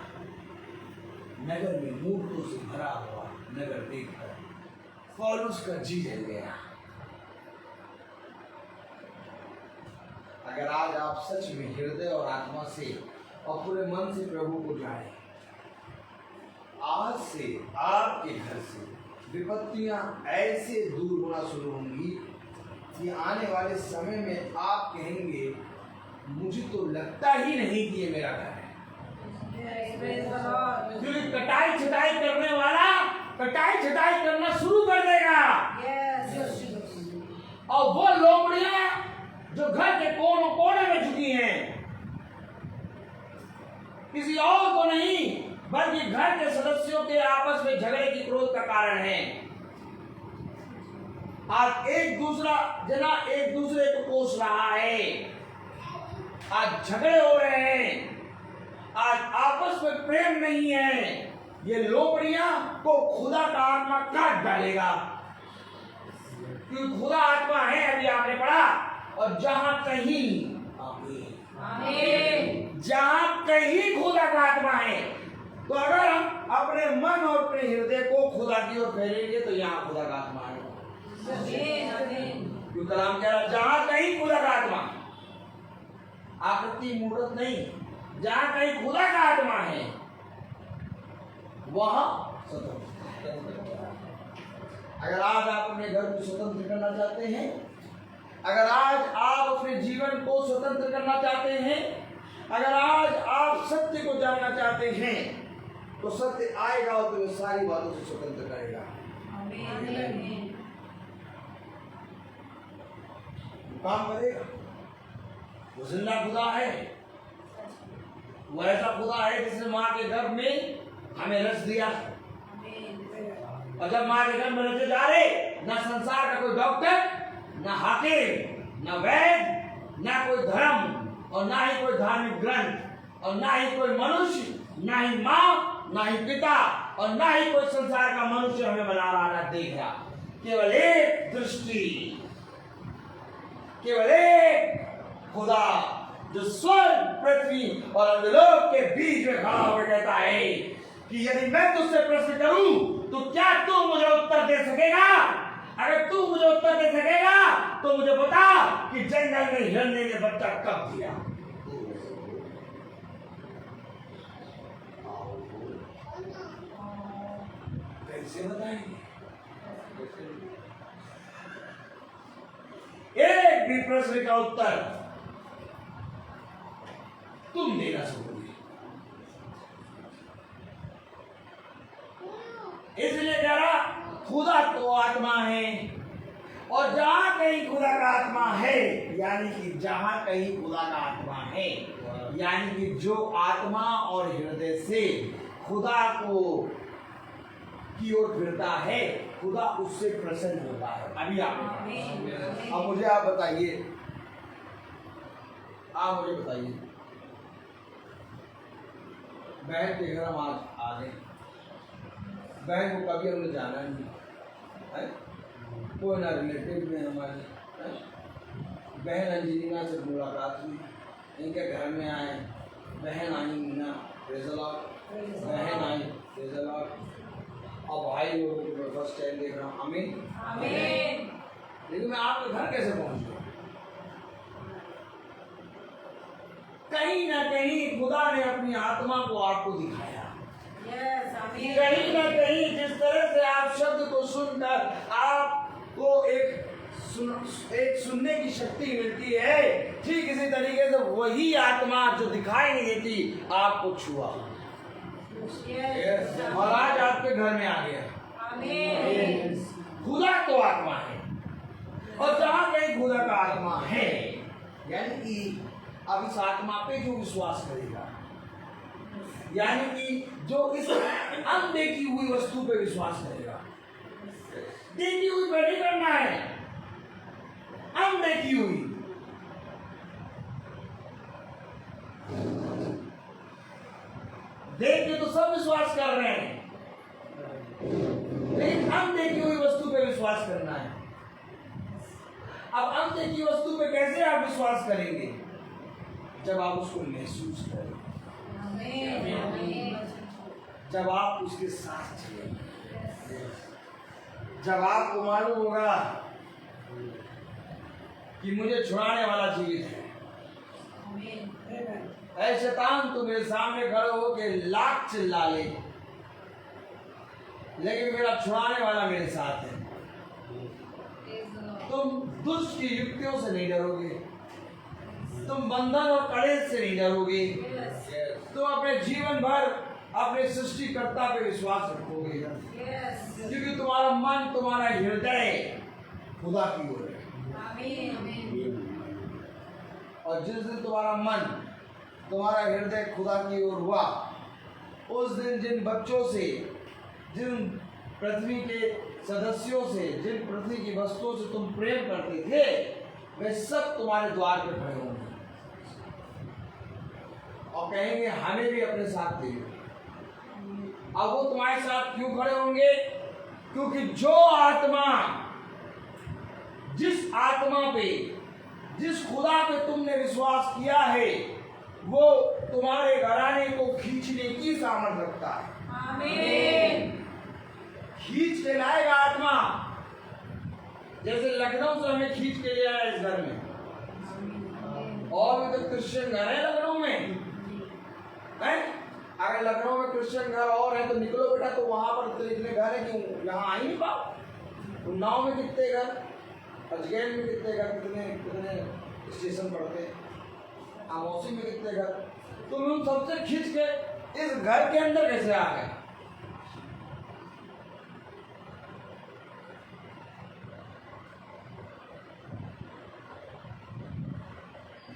नगर में मूर्तों से भरा हुआ नगर देखकर पौलुस का जी जल गया। अगर आज आप सच में हृदय और आत्मा से और पूरे मन से प्रभु को जाने, आज से आपके घर से विपत्तियां ऐसे दूर होना शुरू होंगी कि आने वाले समय में आप कहेंगे, मुझे तो लगता ही नहीं कि ये मेरा घर है। क्योंकि कटाई छटाई करने वाला कटाई छटाई करना शुरू कर देगा। और वो लोमड़ियां जो घर के कोने कोने में झुकी हैं, किसी और को नहीं बल्कि घर के सदस्यों के आपस में झगड़े की क्रोध का कारण है। आज एक दूसरे को कोस रहा है, आज झगड़े हो रहे हैं, आज आपस में प्रेम नहीं है। ये लोमड़ियां को खुदा का आत्मा काट डालेगा, क्योंकि खुदा आत्मा है, अभी आपने पढ़ा। और जहां कहीं जहां कहीं खुदा का आत्मा है, तो अगर हम अपने मन और अपने हृदय को खुदा की ओर फेरेंगे तो यहाँ खुदा का आत्मा है। क्योंकि कलाम कह रहा जहां कहीं खुदा का आत्मा, आकृति मूर्त नहीं, जहां कहीं खुदा का आत्मा है वहां स्वतंत्र। अगर आज आप अपने घर को स्वतंत्र करना चाहते हैं, अगर आज आप अपने जीवन को स्वतंत्र करना चाहते हैं, अगर आज आप सत्य को जानना चाहते हैं, तो सत्य आएगा और तुम्हें सारी बातों से स्वतंत्र करेगा। काम करेगा। वो जिंदा खुदा है, वो ऐसा खुदा है जिसने माँ के गर्भ में हमें रच दिया। और जब माँ के गर्भ में रचे जा रहे, न संसार का कोई डॉक्टर, न हाकिम, न वैद्य, न कोई धर्म, और ना ही कोई धार्मिक ग्रंथ, और ना ही कोई मनुष्य, ना ही माँ, ना ही पिता, और ना ही कोई संसार का मनुष्य हमें बना रहा, ना देख रहा। केवल एक दृष्टि, केवल एक खुदा जो स्वर्ग, पृथ्वी और अधोलोक के बीच में खड़ा होकर कहता है कि यदि मैं तुझसे प्रश्न करूं तो क्या तू मुझे उत्तर दे सकेगा? अगर तू मुझे उत्तर दे सकेगा तो मुझे बता कि जंगल में हिरण्य ने बच्चा कब दिया। कैसे बताएंगे? एक भी प्रश्न का उत्तर तुम नहीं ला सकोगे। इसलिए कह रहा खुदा तो आत्मा है, और जहां कहीं खुदा का आत्मा है, यानी कि जहां कहीं खुदा का आत्मा है, यानी कि जो आत्मा और हृदय से खुदा को की ओर फिरता है, खुदा उससे प्रसन्न होता है। अभी आप अब मुझे आप बताइए, आप मुझे बताइए, बहन के घर हम आज आ गए, बहन को कभी हमने जाना नहीं है, कोई ना रिलेटिव में हमारे, बहन अंजलिना से मुलाकात हुई, इनके घर में आए, बहन आई मीना, बहन आई, और भाई लोगों को मैं फर्स्ट टाइम देख रहा हूँ। आमीन। आमीन। लेकिन मैं आपके घर कैसे पहुंच गया? कहीं ना कहीं खुदा ने अपनी आत्मा को आपको दिखाया। यस, आमीन। कहीं ना कहीं जिस तरह से आप शब्द को सुनकर आपको एक सुनने की शक्ति मिलती है, ठीक इसी तरीके से वही आत्मा जो दिखाई नहीं देती आपको छुआ और आज आपके घर में आ गया। आमीन। खुदा तो आत्मा है, और जहां कहीं खुदा का आत्मा है, यानी कि अब इस आत्मा पे जो विश्वास करेगा, यानी कि जो इस अनदेखी हुई वस्तु पे विश्वास करेगा, देखी हुई पे नहीं करना है, अनदेखी हुई। देख के तो सब विश्वास कर रहे हैं, लेकिन अनदेखी हुई वस्तु पे विश्वास करना है। अब अनदेखी वस्तु पे कैसे आप विश्वास करेंगे? जब आप उसको महसूस करेंगे, आमीन। जब आप उसके साथ चलेंगे, जब आपको मालूम होगा कि मुझे छुड़ाने वाला जीवित है। ऐ शैतान, तू मेरे सामने खड़े होके लाख चिल्ला ले, लेकिन मेरा छुड़ाने वाला मेरे साथ है। तुम दुष्ट की युक्तियों से नहीं डरोगे, तुम बंधन और कड़े से नहीं डरोगे, तुम अपने जीवन भर अपने सृष्टिकर्ता पे विश्वास रखोगे, क्योंकि तुम्हारा मन, तुम्हारा हृदय खुदा की ओर है। आमीन। और जिस दिन तुम्हारा मन, तुम्हारा हृदय खुदा की ओर हुआ, उस दिन जिन बच्चों से, जिन पृथ्वी के सदस्यों से, जिन पृथ्वी की वस्तुओं से तुम प्रेम करते थे, वे सब तुम्हारे द्वार पर खड़े होंगे और कहेंगे हमें भी अपने साथ ले। अब वो तुम्हारे साथ क्यों खड़े होंगे? क्योंकि जो आत्मा, जिस आत्मा पे, जिस खुदा पे तुमने विश्वास किया है, वो तुम्हारे घराने को खींचने की सामर्थ्य रखता है। आमीन। खींच के लाएगा आत्मा, जैसे लखनऊ से हमें खींच के ले आया इस घर में। और भी तो क्रिश्चियन घर है लखनऊ में, है? अगर लखनऊ में क्रिश्चियन घर और है तो निकलो बेटा, तो वहां पर तो इतने घर है कि यहाँ आ ही नहीं पाओ। उन्नाव में कितने घर, अजगैर में कितने घर, कितने कितने स्टेशन पड़ते हैं, आमोसी में कितने घर, तुम उन सबसे खींच के इस घर के अंदर कैसे आ गए?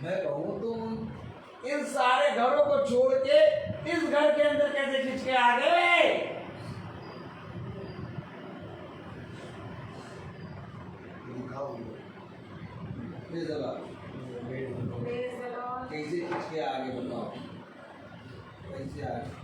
मैं कहूँ तुम इन सारे घरों को छोड़ के इस घर के अंदर कैसे खींच के आ गए? कैसे खींच के आगे बताओ, कैसे आगे?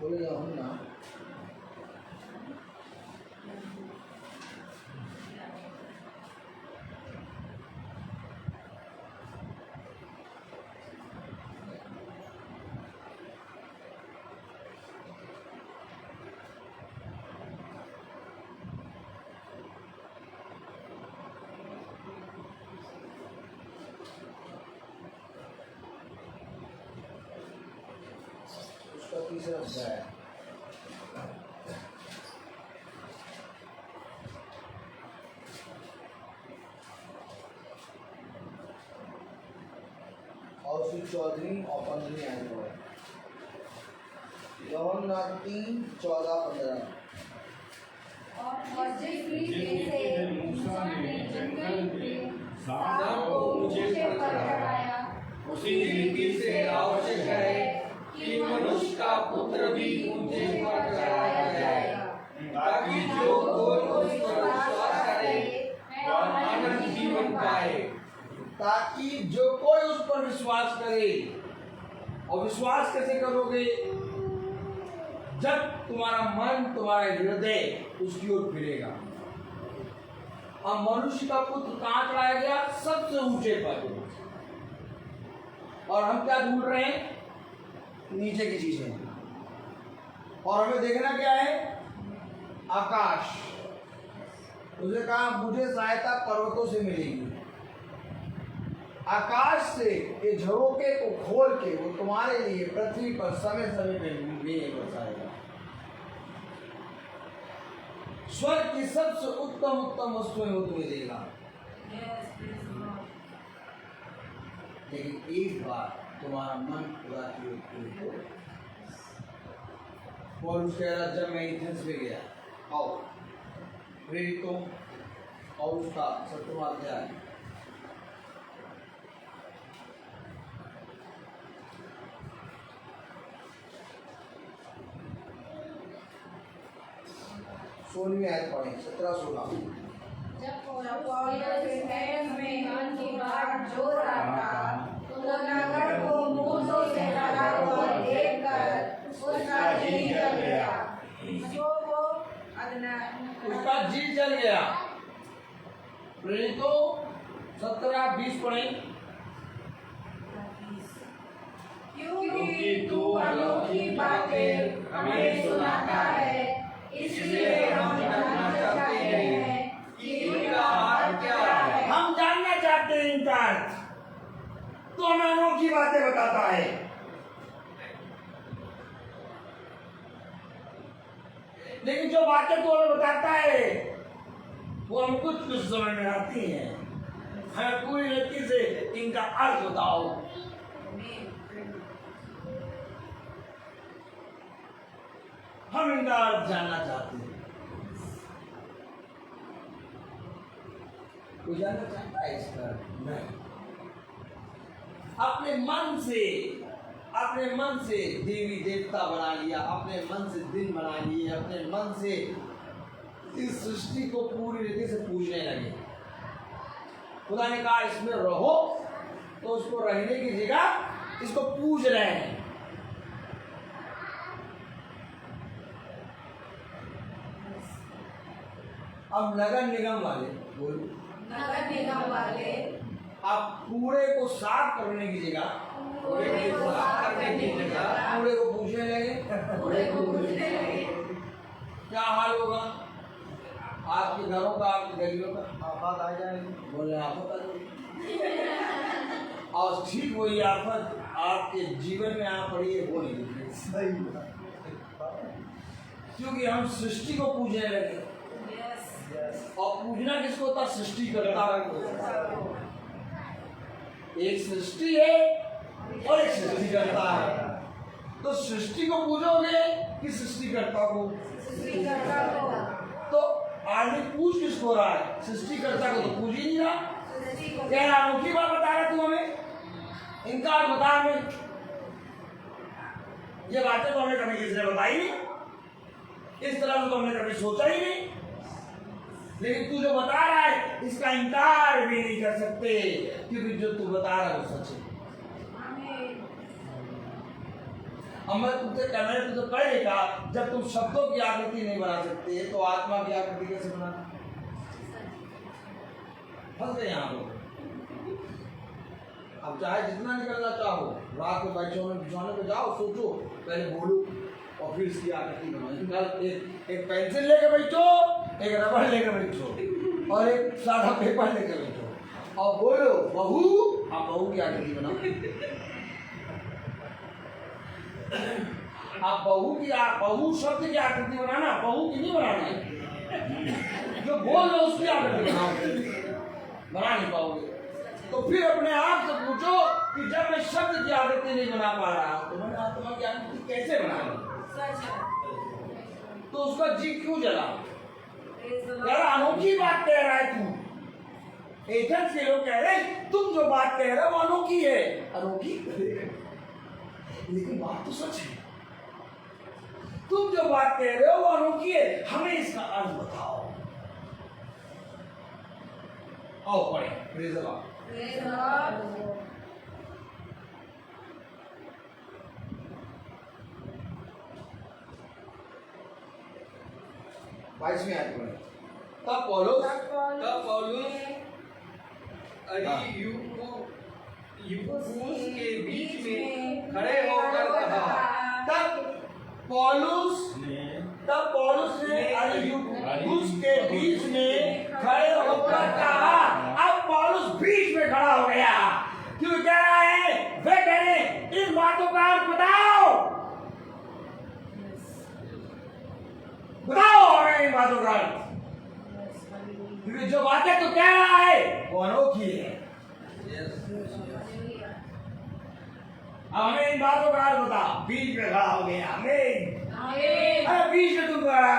बोले यूहन्ना उसका तीसरा अध्याय और फिर 14 और 15 आयत है। यूहन्ना 3:14-15। और जिस रीति से मूसा ने जंगल में सांप को ऊंचे पर चढ़ाया, उसी रीति से आवश्यक है कि मनुष्य का पुत्र भी ऊंचे पर चढ़ाया जाए, ताकि जो कोई उस पर विश्वास करे वह अनंत जीवन पाए। ताकि जो कोई उस पर विश्वास करे, और विश्वास कैसे करोगे? जब तुम्हारा मन, तुम्हारा हृदय उसकी ओर फिरेगा। अब मनुष्य का पुत्र कहाँ चढ़ाया गया? सबसे ऊंचे पर। और हम क्या ढूंढ रहे हैं? नीचे की चीजें। और हमें देखना क्या है? आकाश। उसने कहा मुझे सहायता पर्वतों से मिलेगी। आकाश से ये झरोके को खोल के वो तुम्हारे लिए पृथ्वी पर समय समय पे मेघ बरसाएगा। स्वर्ग की सबसे उत्तम उत्तम वस्तुएं वो तुम्हें देगा। लेकिन एक बार तुम्हारा मन पूरा किए और उसके बाद जब मैं एथेंस में गया और प्रेरितों और उसका 7वां अध्याय सोलहवीं आयत पढ़े 17-16। जब पौलुस एथेंस में मन की बात जोर रहा था, तो नगर को मूसों से भरा हुआ देखकर उसका जी जल गया। उसका जी जल गया। प्रेरितों 17-20 पढ़े। क्योंकि तू अनोखी बातें हमें सुनाता है, इसलिए हम जानना चाहते हैं कि इनका अर्थ क्या है। हम जानना चाहते हैं इनका अर्थ। तो हमें अनोखी बातें बताता है। लेकिन जो बातें तो हमें बताता है वो हम कुछ समझ में आती हैं। हमें पूरी रीति से इनका अर्थ बताओ। हम इनका अर्थ जानना चाहते हैं। कोई जानना चाहता है इसका? नहीं। अपने मन से देवी देवता बना लिया, अपने मन से दिन बना लिए, अपने मन से इस सृष्टि को पूरी रीति से पूजने लगे। खुदा ने कहा इसमें रहो, तो उसको रहने की जगह इसको पूज रहे हैं। अब नगर निगम वाले बोलो। नगर निगम वाले अब कूड़े को साफ करने की जगह कूड़े को पूछने लगे। क्या हाल होगा आपके घरों का, आपकी गलियों का? आफत आ जाएगी। बोले आफत आ जाएगी। और ठीक वही आफत आपके जीवन में आ पड़ी है, वो नहीं सही। क्योंकि हम सृष्टि को पूजने लगे। और पूजना किसको होता? सृष्टि करता। एक सृष्टि है और एक सृष्टि करता है। तो सृष्टि को पूजोगे कि सृष्टिकर्ता को? तो आदमी पूज किसको रहा है? सृष्टिकर्ता को तो पूज ही नहीं रहा। क्या अनोखी बात बता रहा तू हमें? इनकार बता हमें। ये बातें तो हमें कभी किसी ने बताई नहीं, इस तरह से तो हमने कभी सोचा ही नहीं। लेकिन तू जो बता रहा है इसका इनकार भी नहीं कर सकते, क्योंकि जो तू बता रहा है वो सच है। अब मैं तुमसे कहना है, तुझे पढ़ेगा जब तुम शब्दों की आकृति नहीं बना सकते तो आत्मा की आकृति कैसे बनाना? फंस गए यहाँ लोग। अब चाहे जितना निकलना चाहो, रात में बिछौने पे जाओ, सोचो, पहले बोलो और फिर इसकी आकृति बनाओ। एक पेंसिल लेके बैठो, एक रबड़ लेके बैठो और एक सादा पेपर लेके बैठो और बोलो बहू, आप बहू की आकृति बनाओ। आप बहू शब्द की आकृति बनाना, बहू की नहीं बनाना है। जो बोल रहे उसकी आकृति बनाओ, बना नहीं पाओगे। तो फिर अपने आप से पूछो कि जब मैं शब्द की आकृति नहीं बना पा रहा तो मैं आत्मा की आकृति कैसे बनाऊंगा? तो उसका जी क्यों जला? यार अनोखी बात कह रहा है तू। एजेंट के लोग कह रहे तुम जो बात कह रहे हो वो अनोखी है। अनोखी लेकिन बात तो सच है। तुम जो बात कह रहे हो वो अनोखी है, हमें इसका अर्थ बताओ। आओ पढ़े। Praise the Lord. Praise the Lord. 22वीं आयत में तब पौलुस अरियुपगुस के बीच में खड़े होकर कहा। तब पौलुस ने अरियुपगुस के बीच में खड़े होकर कहा। अब पौलुस बीच में खड़ा हो गया। क्यों कह रहा है? वे कह रहे इन बातों का अर्थ बताओ, बताओ हमें इन बातों का अर्थ। क्योंकि जो बातें तो कह रहा है वो अनोखी है। अब हमें इन बातों का अर्थ बता। बीच में खड़ा हो गया। अरे बीच में तुम्हारा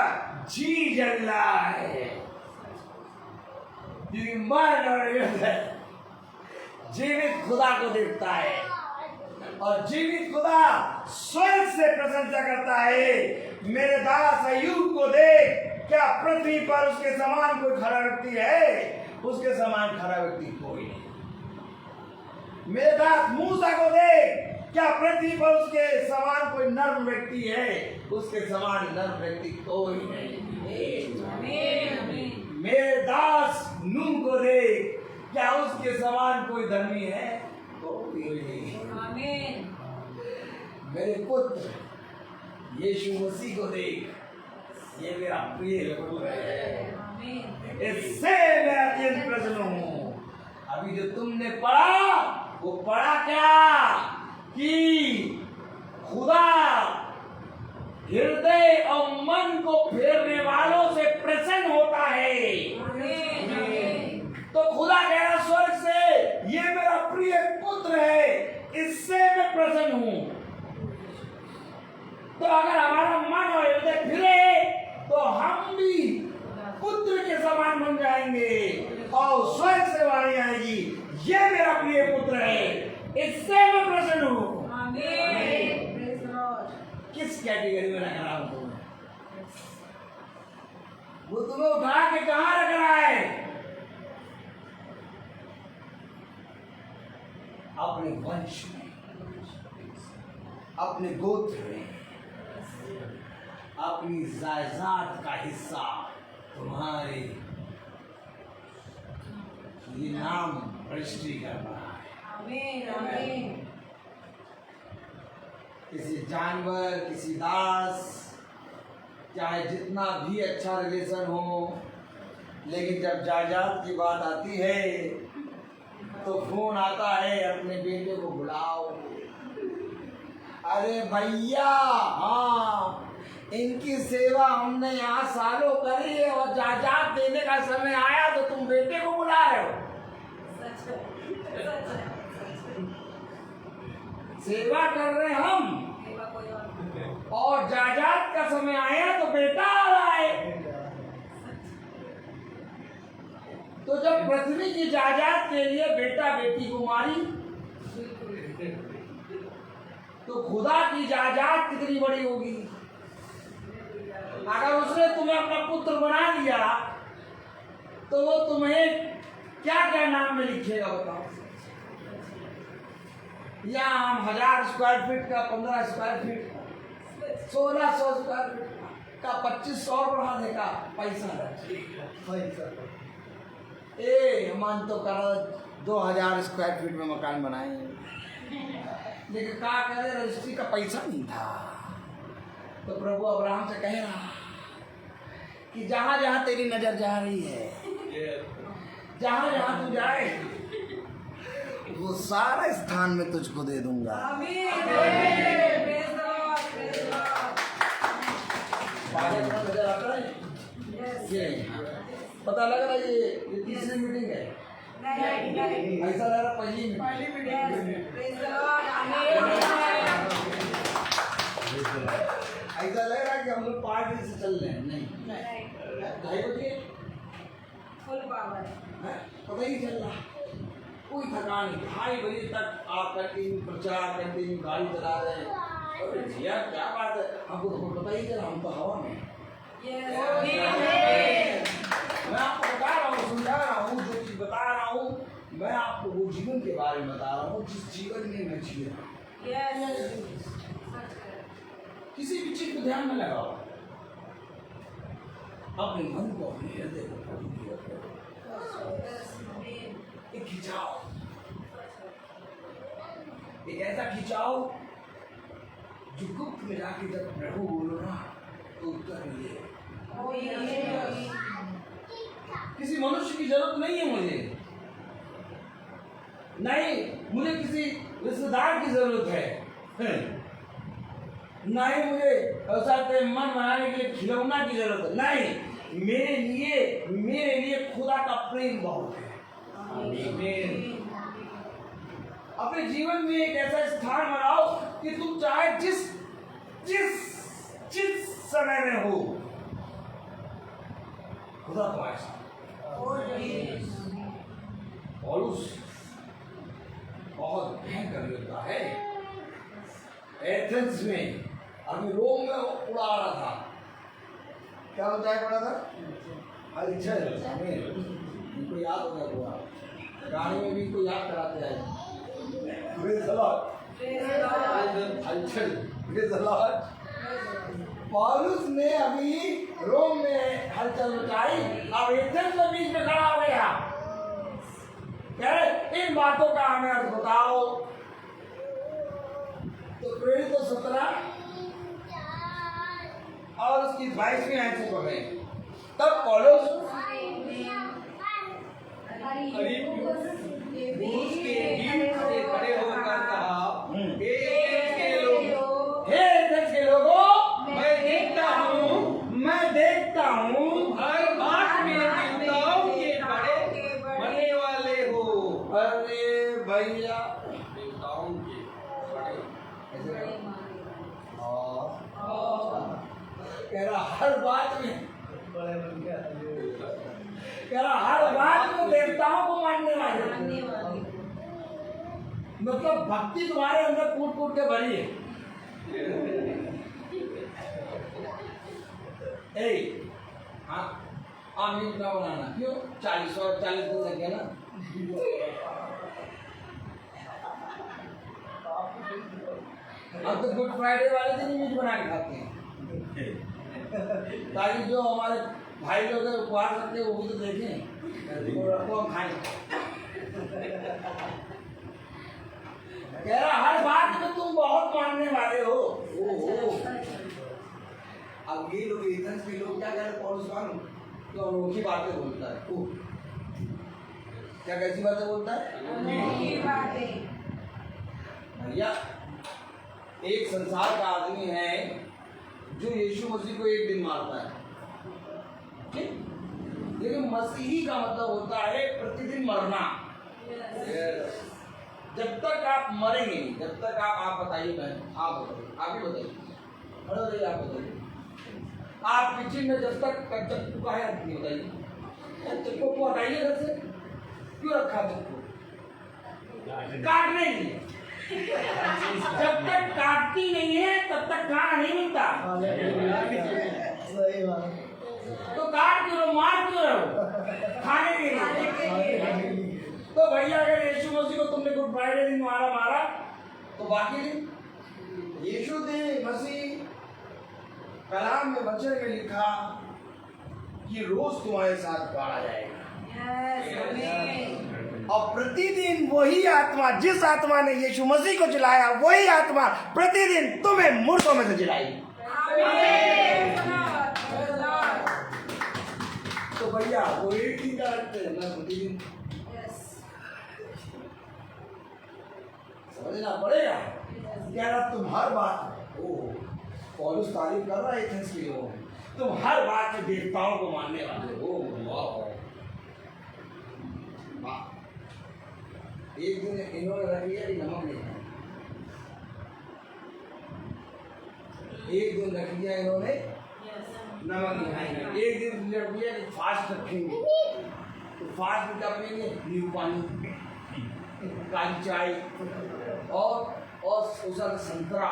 जी जल रहा है, क्योंकि मन और हृदय जीवित खुदा को देखता है और जीवित खुदा स्वर्ग से प्रशंसा करता है। मेरे दास अय्यूब को देख, क्या पृथ्वी पर उसके समान कोई खड़ा व्यक्ति है? उसके समान खड़ा व्यक्ति कोई नहीं। मेरे दास मूसा को देख, क्या पृथ्वी पर उसके समान कोई नर्म व्यक्ति है? उसके समान नर्म व्यक्ति कोई नहीं। मेरे दास नूह को देख, क्या उसके समान कोई धर्मी है? कोई नहीं। मेरे पुत्र यीशु मसीह को देख, ये मेरा प्रिय पुत्र है, इससे मैं अत्यंत प्रसन्न हूँ। अभी जो तुमने पढ़ा वो पढ़ा क्या? कि खुदा हृदय और मन को फेरने वालों से प्रसन्न होता है। तो खुदा कह रहा स्वर्ग से, ये मेरा प्रिय पुत्र है, इससे मैं प्रसन्न हूं। तो अगर हमारा मन और हृदय फिरे तो हम भी पुत्र के समान बन जाएंगे और स्वर्ग से वाणी आएगी, ये मेरा प्रिय पुत्र है, इससे मैं प्रसन्न हूं। किस कैटेगरी में रख रहा हूं तुम्हें? वो तुम्हें उठा के कहां रख रहा है? अपने वंश में, अपने गोत्र में, अपनी जायदाद का हिस्सा तुम्हारे ये नाम रजिस्ट्री कर रहा है। किसी जानवर, किसी दास, चाहे जितना भी अच्छा रिलेशन हो, लेकिन जब जायदाद की बात आती है तो फोन आता है, अपने बेटे को बुलाओ। अरे भैया, हाँ, इनकी सेवा हमने यहाँ सालों करी है और जायदाद देने का समय आया तो तुम बेटे को बुला रहे हो। सेवा कर रहे हम और जायदाद का समय आया तो बेटा आ रहा है। तो जब पृथ्वी की जायदाद के लिए बेटा बेटी को मारी तो खुदा की जायदाद कितनी बड़ी होगी? अगर उसने तुम्हें अपना पुत्र बना दिया तो वो तुम्हें क्या क्या नाम में लिखेगा बताओ? यहाँ हम 1000 स्क्वायर फीट का, 15 स्क्वायर फीट का, 1600 स्क्वायर फीट का 2500 बढ़ाने का पैसा ए मन तो कर 2000 स्क्वायर फीट में मकान बनाए, लेकिन क्या करे, रजिस्ट्री का पैसा नहीं था। तो प्रभु अब्राहम से कह रहा कि जहां जहां तेरी नजर जा रही है, जहां जहां तू जाए, वो सारा स्थान में तुझको दे दूंगा। नजर आता है, पता लग रहा है ये तीसरी मीटिंग है, ऐसा लग रहा पहली ऐसा लग रहा है कि हम लोग पार्टी से चल रहे हैं। नहीं, 2:30 बजे फुल पावर, पता ही चल रहा, कोई थकान नहीं। 2:30 बजे तक आप कंटिन्यू प्रचार, कंटिन्यू गाड़ी चला रहे हैं। अरे भैया क्या बात है, हमको तो पता ही चला, हम तो हवा में। मैं आपको बता रहा हूँ, समझा रहा हूँ, जो चीज बता रहा हूँ मैं आपको वो जीवन के बारे में बता रहा हूँ जिस जीवन में मैं जी रहा हूँ। किसी भी चीज को ध्यान में लगाओ, अपने मन को, अपने हृदय को प्रभु की ओर करो, एक खिंचाओ, एक ऐसा खिंचाओ जो गुप्त में जाके जब प्रभु बोलो ना तो उत्तर मिले। किसी मनुष्य की जरूरत नहीं है मुझे, नहीं मुझे किसी रिश्तेदार की जरूरत है, नहीं मुझे मन बनाने के लिए खिलौना की जरूरत है, नहीं मेरे लिए खुदा का प्रेम बहुत है। अपने जीवन में एक ऐसा स्थान बनाओ कि तुम चाहे जिस समय में हो, खुदा तुम्हारे साथ। पौलुस बहुत भयंकर योद्धा है, एथेंस में, अभी रोम में उड़ा रहा था, क्या बताया पड़ा था, हलचल, इनको याद हो गया पूरा, गाड़ी में भी इनको याद कराते आए, हलचल। पौलुस ने अभी रोम में हलचल मचाई, अब एथेंस में बीच में खड़ा हो गया, कह रहे इन बातों का हमें अर्थ बताओ। तो प्रेरित 17 और उसकी 22वीं आयत से पढ़ रहे हैं। तब पौलुस क्रूस के गिट्ट से खड़े होकर कहा, हे एथेंस के लोगों, मैं देखता हूँ हर बात में देवताओं के बड़े बनने वाले हो। अरे भैया, देवताओं के बड़े कह रहा हर बात में, कह रहा हर बात में देवताओं को मानने वाले, मतलब भक्ति तुम्हारे अंदर कूट कूट के भरी है। हाँ, आमीन ना बनाना, क्यों? 40 और 40 दिन लग गया ना। अब तो गुड फ्राइडे वाले दिन मीट बना के खाते हैं, ताकि जो हमारे भाई लोग उपवास रखते हैं वो भी तो देखें, वो हम खाएं। कह रहा हर बात में तुम बहुत मानने वाले हो। अब ये लोग एथेंस के लोग क्या कह रहे, पौलुस तो अनोखी बातें बोलता है। क्या कैसी बातें बोलता है भैया? एक संसार का आदमी है जो यीशु मसीह को एक दिन मारता है, लेकिन मसीही का मतलब होता है प्रतिदिन मरना। जब तक आप मरेंगे नहीं, जब तक आप बताइए, बहन आप बताइए, आप ही बताइए, अरे आप बताइए, आप किचन में जब तक चक्कू का है नहीं बताइए, चक्कू को हटाइए घर से, क्यों रखा चक्कू? काटने के लिए। जब तक काटती नहीं है तब तक खाना नहीं मिलता। तो काट क्यों रहो, मार क्यों रहो? खाने के लिए। तो भैया अगर यीशु मसीह को तुमने गुड फ्राइडे दिन मारा, तो बाकी यीशु ने मसीह कलाम में वचन में लिखा कि रोज तुम्हारे साथ बाढ़ा जाएगा। यस आमीन और प्रतिदिन वही आत्मा, जिस आत्मा ने यीशु मसीह को जिलाया, वही आत्मा प्रतिदिन तुम्हें मुर्दों में से जिलाएगी। तो भैया वो एक ही का रखते हैं ना प्रतिदिन, समझना पड़ेगा। क्या तुम हर बात, ओ पौलुस तारीफ कर रहा है एथेंस के लोगों, तुम हर बात में देवताओं को मानने वाले हो। वाह, एक दिन इन्होंने रख लिया कि नमक नहीं खाएंगे, एक दिन रख लिया इन्होंने नमक नहीं खाएंगे, एक दिन रख लिया कि फास्ट रखेंगे, तो फास्ट में क्या पिएंगे? नींबू पानी, काली चाय और उसका संतरा,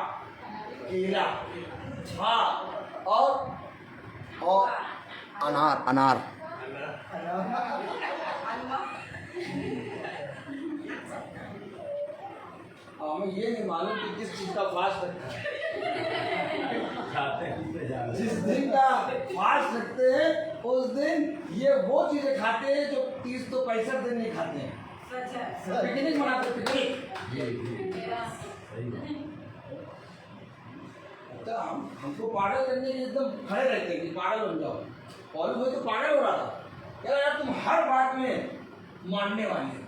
केला, हाँ और अनार। अनार हमें ये नहीं मालूम कि किस चीज का फास्ट रखते हैं। जिस दिन का फास्ट रखते हैं उस दिन ये वो चीजें खाते हैं जो 30 तो 65 दिन नहीं खाते हैं। पिकनिक मनाते हैं, पिकनिक। तो हमको पागल करने के एकदम खड़े रहते हैं कि पागल बन जाओ। पॉलुस भाई तो पागल हो रहा था, कह रहा यार तुम हर बात में मानने वाली हो।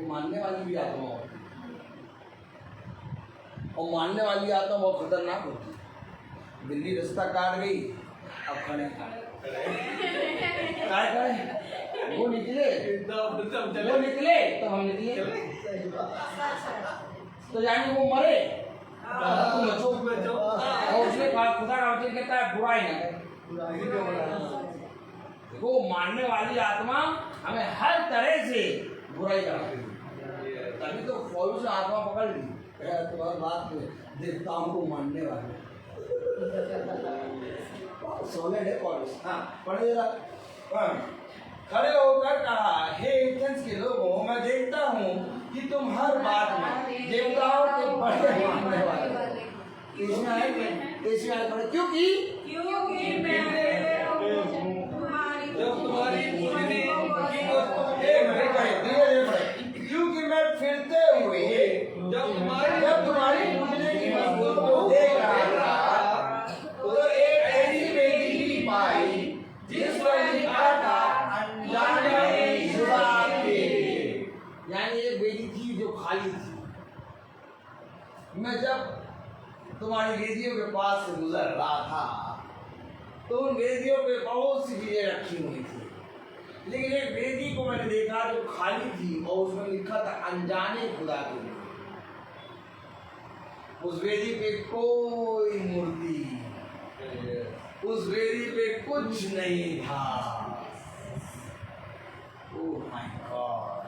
मानने वाली भी आत्मा हो, और मानने वाली आत्मा बहुत खतरनाक होती है। बिल्ली रास्ता काट गई, अब खड़े वो निकले तो हम निकले, तो यानी वो मरे और उसने खुदा का वचन कहता है बुराई ना करे। देखो मानने वाली आत्मा हमें हर तरह से बुराई कराती है, तभी तो पौलुस ने आत्मा पकड़ ली। तुम्हारी बात देवताओं को मानने वाले सोलेड है पौलुस। हाँ पढ़े जरा। खड़े होकर कहा, हे एथेंस के लोगों, मैं देखता हूँ कि तुम हर बात में देवताओं के बड़े मानने वाले हो। इसमें आए पढ़े, क्योंकि क्योंकि मैं फिरते हुए जब तुम्हारी पूजने की वस्तुओं को देख रहा था तो एक ऐसी वेदी पाई जिस पर लिखा था अनजाने खुदा के। यानी एक वेदी थी जो खाली थी। मैं जब तुम्हारी वेदियों के पास से गुजर रहा था तो उन वेदियों पे बहुत सी चीजें रखी हुई थी, लेकिन एक वेदी को मैंने देखा जो खाली थी और उसमें लिखा था अनजाने खुदा के लिए। उस वेदी पे कोई मूर्ति, उस वेदी पे कुछ नहीं था। ओह माय गॉड,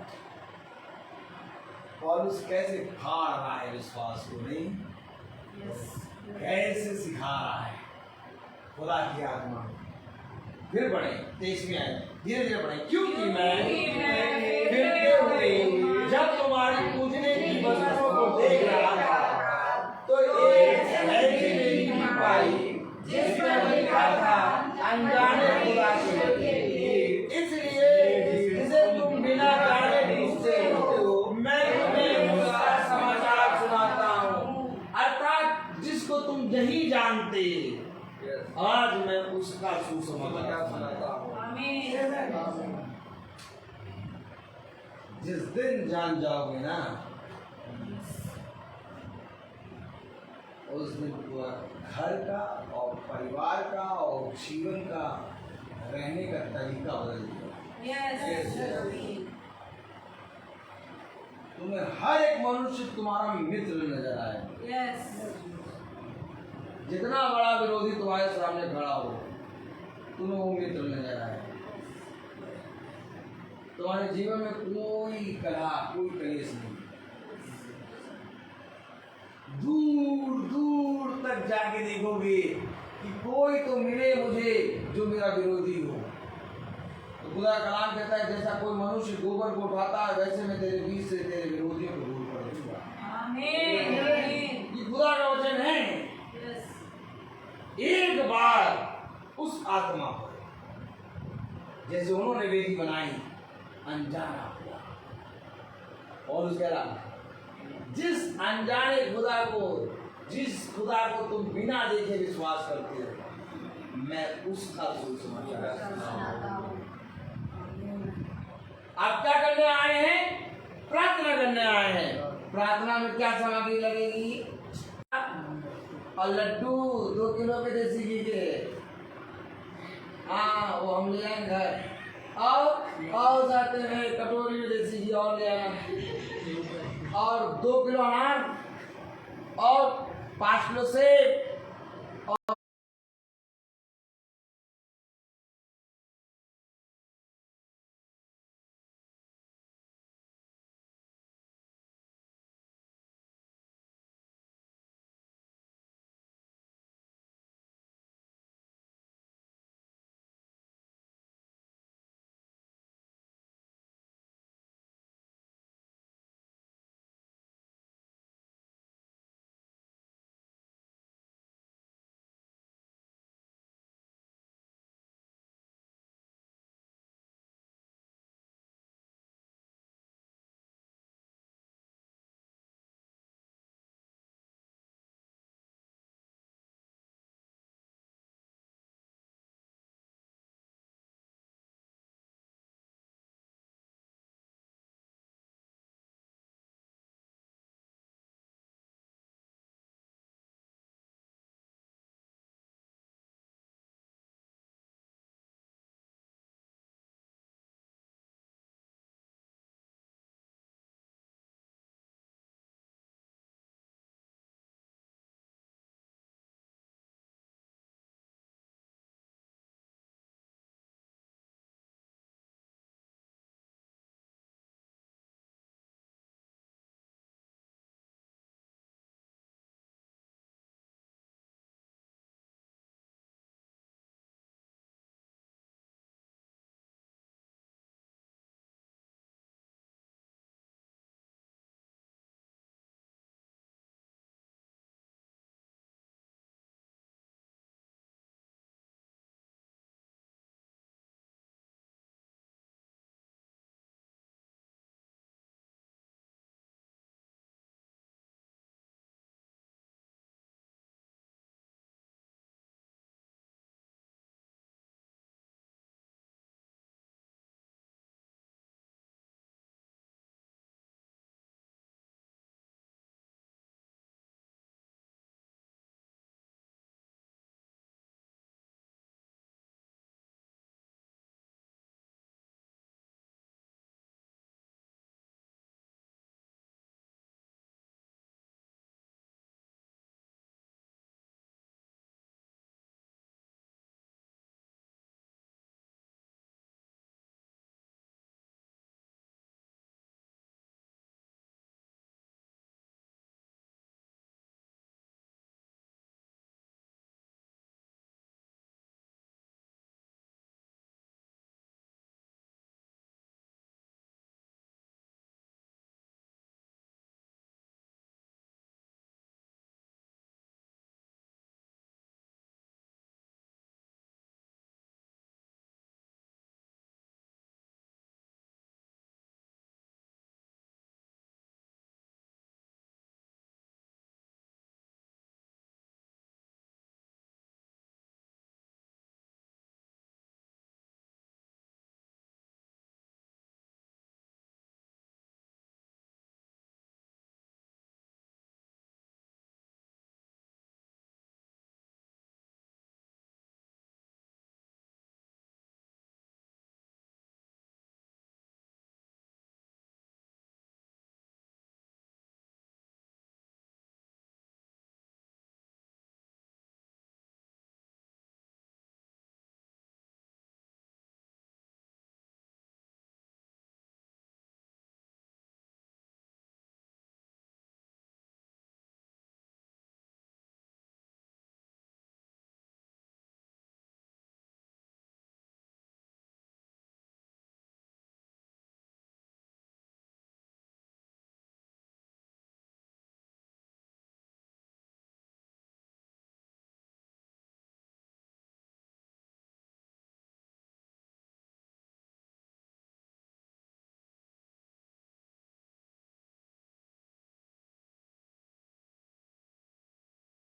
पौलुस कैसे फाड़ रहा है विश्वास को, नहीं कैसे सिखा रहा है खुदा की आत्मा। फिर पढ़े 23 में आए, धीरे धीरे पढ़े। क्योंकि मैं फिरते हुए जब तुम्हारी पूजने की वस्तुओं को देख रहा था तो एक ऐसी वेदी पाई जिस पर लिखा था अनजाने खुदा के लिए। इसलिए जिसे तुम बिना जाने पूछते हो मैं तुम्हें उसका समाचार सुनाता हूँ, अर्थात जिसको तुम नहीं जानते आज मैं उसका सुसमाचार सुनाता हूँ। जिस दिन जान जाओगे ना उस दिन पूरा घर का और परिवार का और जीवन का रहने का तरीका बदल जाएगा। तुम्हें हर एक मनुष्य तुम्हारा मित्र नजर आएगा। जितना बड़ा विरोधी तुम्हारे सामने खड़ा हो तुम्हें वो मित्र नजर आएगा। तुम्हारे जीवन में कोई कलह, कोई कलेश नहीं। दूर दूर तक जाके देखोगे कि कोई तो मिले मुझे जो मेरा विरोधी हो। तो खुदा कलाम कहता है जैसा कोई मनुष्य गोबर को उठाता है वैसे मैं तेरे बीच से तेरे विरोधियों को दूर कर दूंगा। आमीन आमीन। ये खुदा का वचन है। यस एक बार उस आत्मा को जैसे उन्होंने बेटी बनाई अनजाना हुआ, और उसके अलावा जिस अनजाने खुदा को, जिस खुदा को तुम बिना देखे विश्वास करते हो, मैं उसका सुसमाचार आप क्या करने आए हैं? प्रार्थना करने आए हैं। प्रार्थना में क्या सामग्री लगेगी? और लड्डू 2 किलो के देसी घी के, हाँ वो हम ले आए घर। और जाते हैं कटोरी में देसी घी और ले आना, और 2 किलो अनार, और 5 किलो सेब, और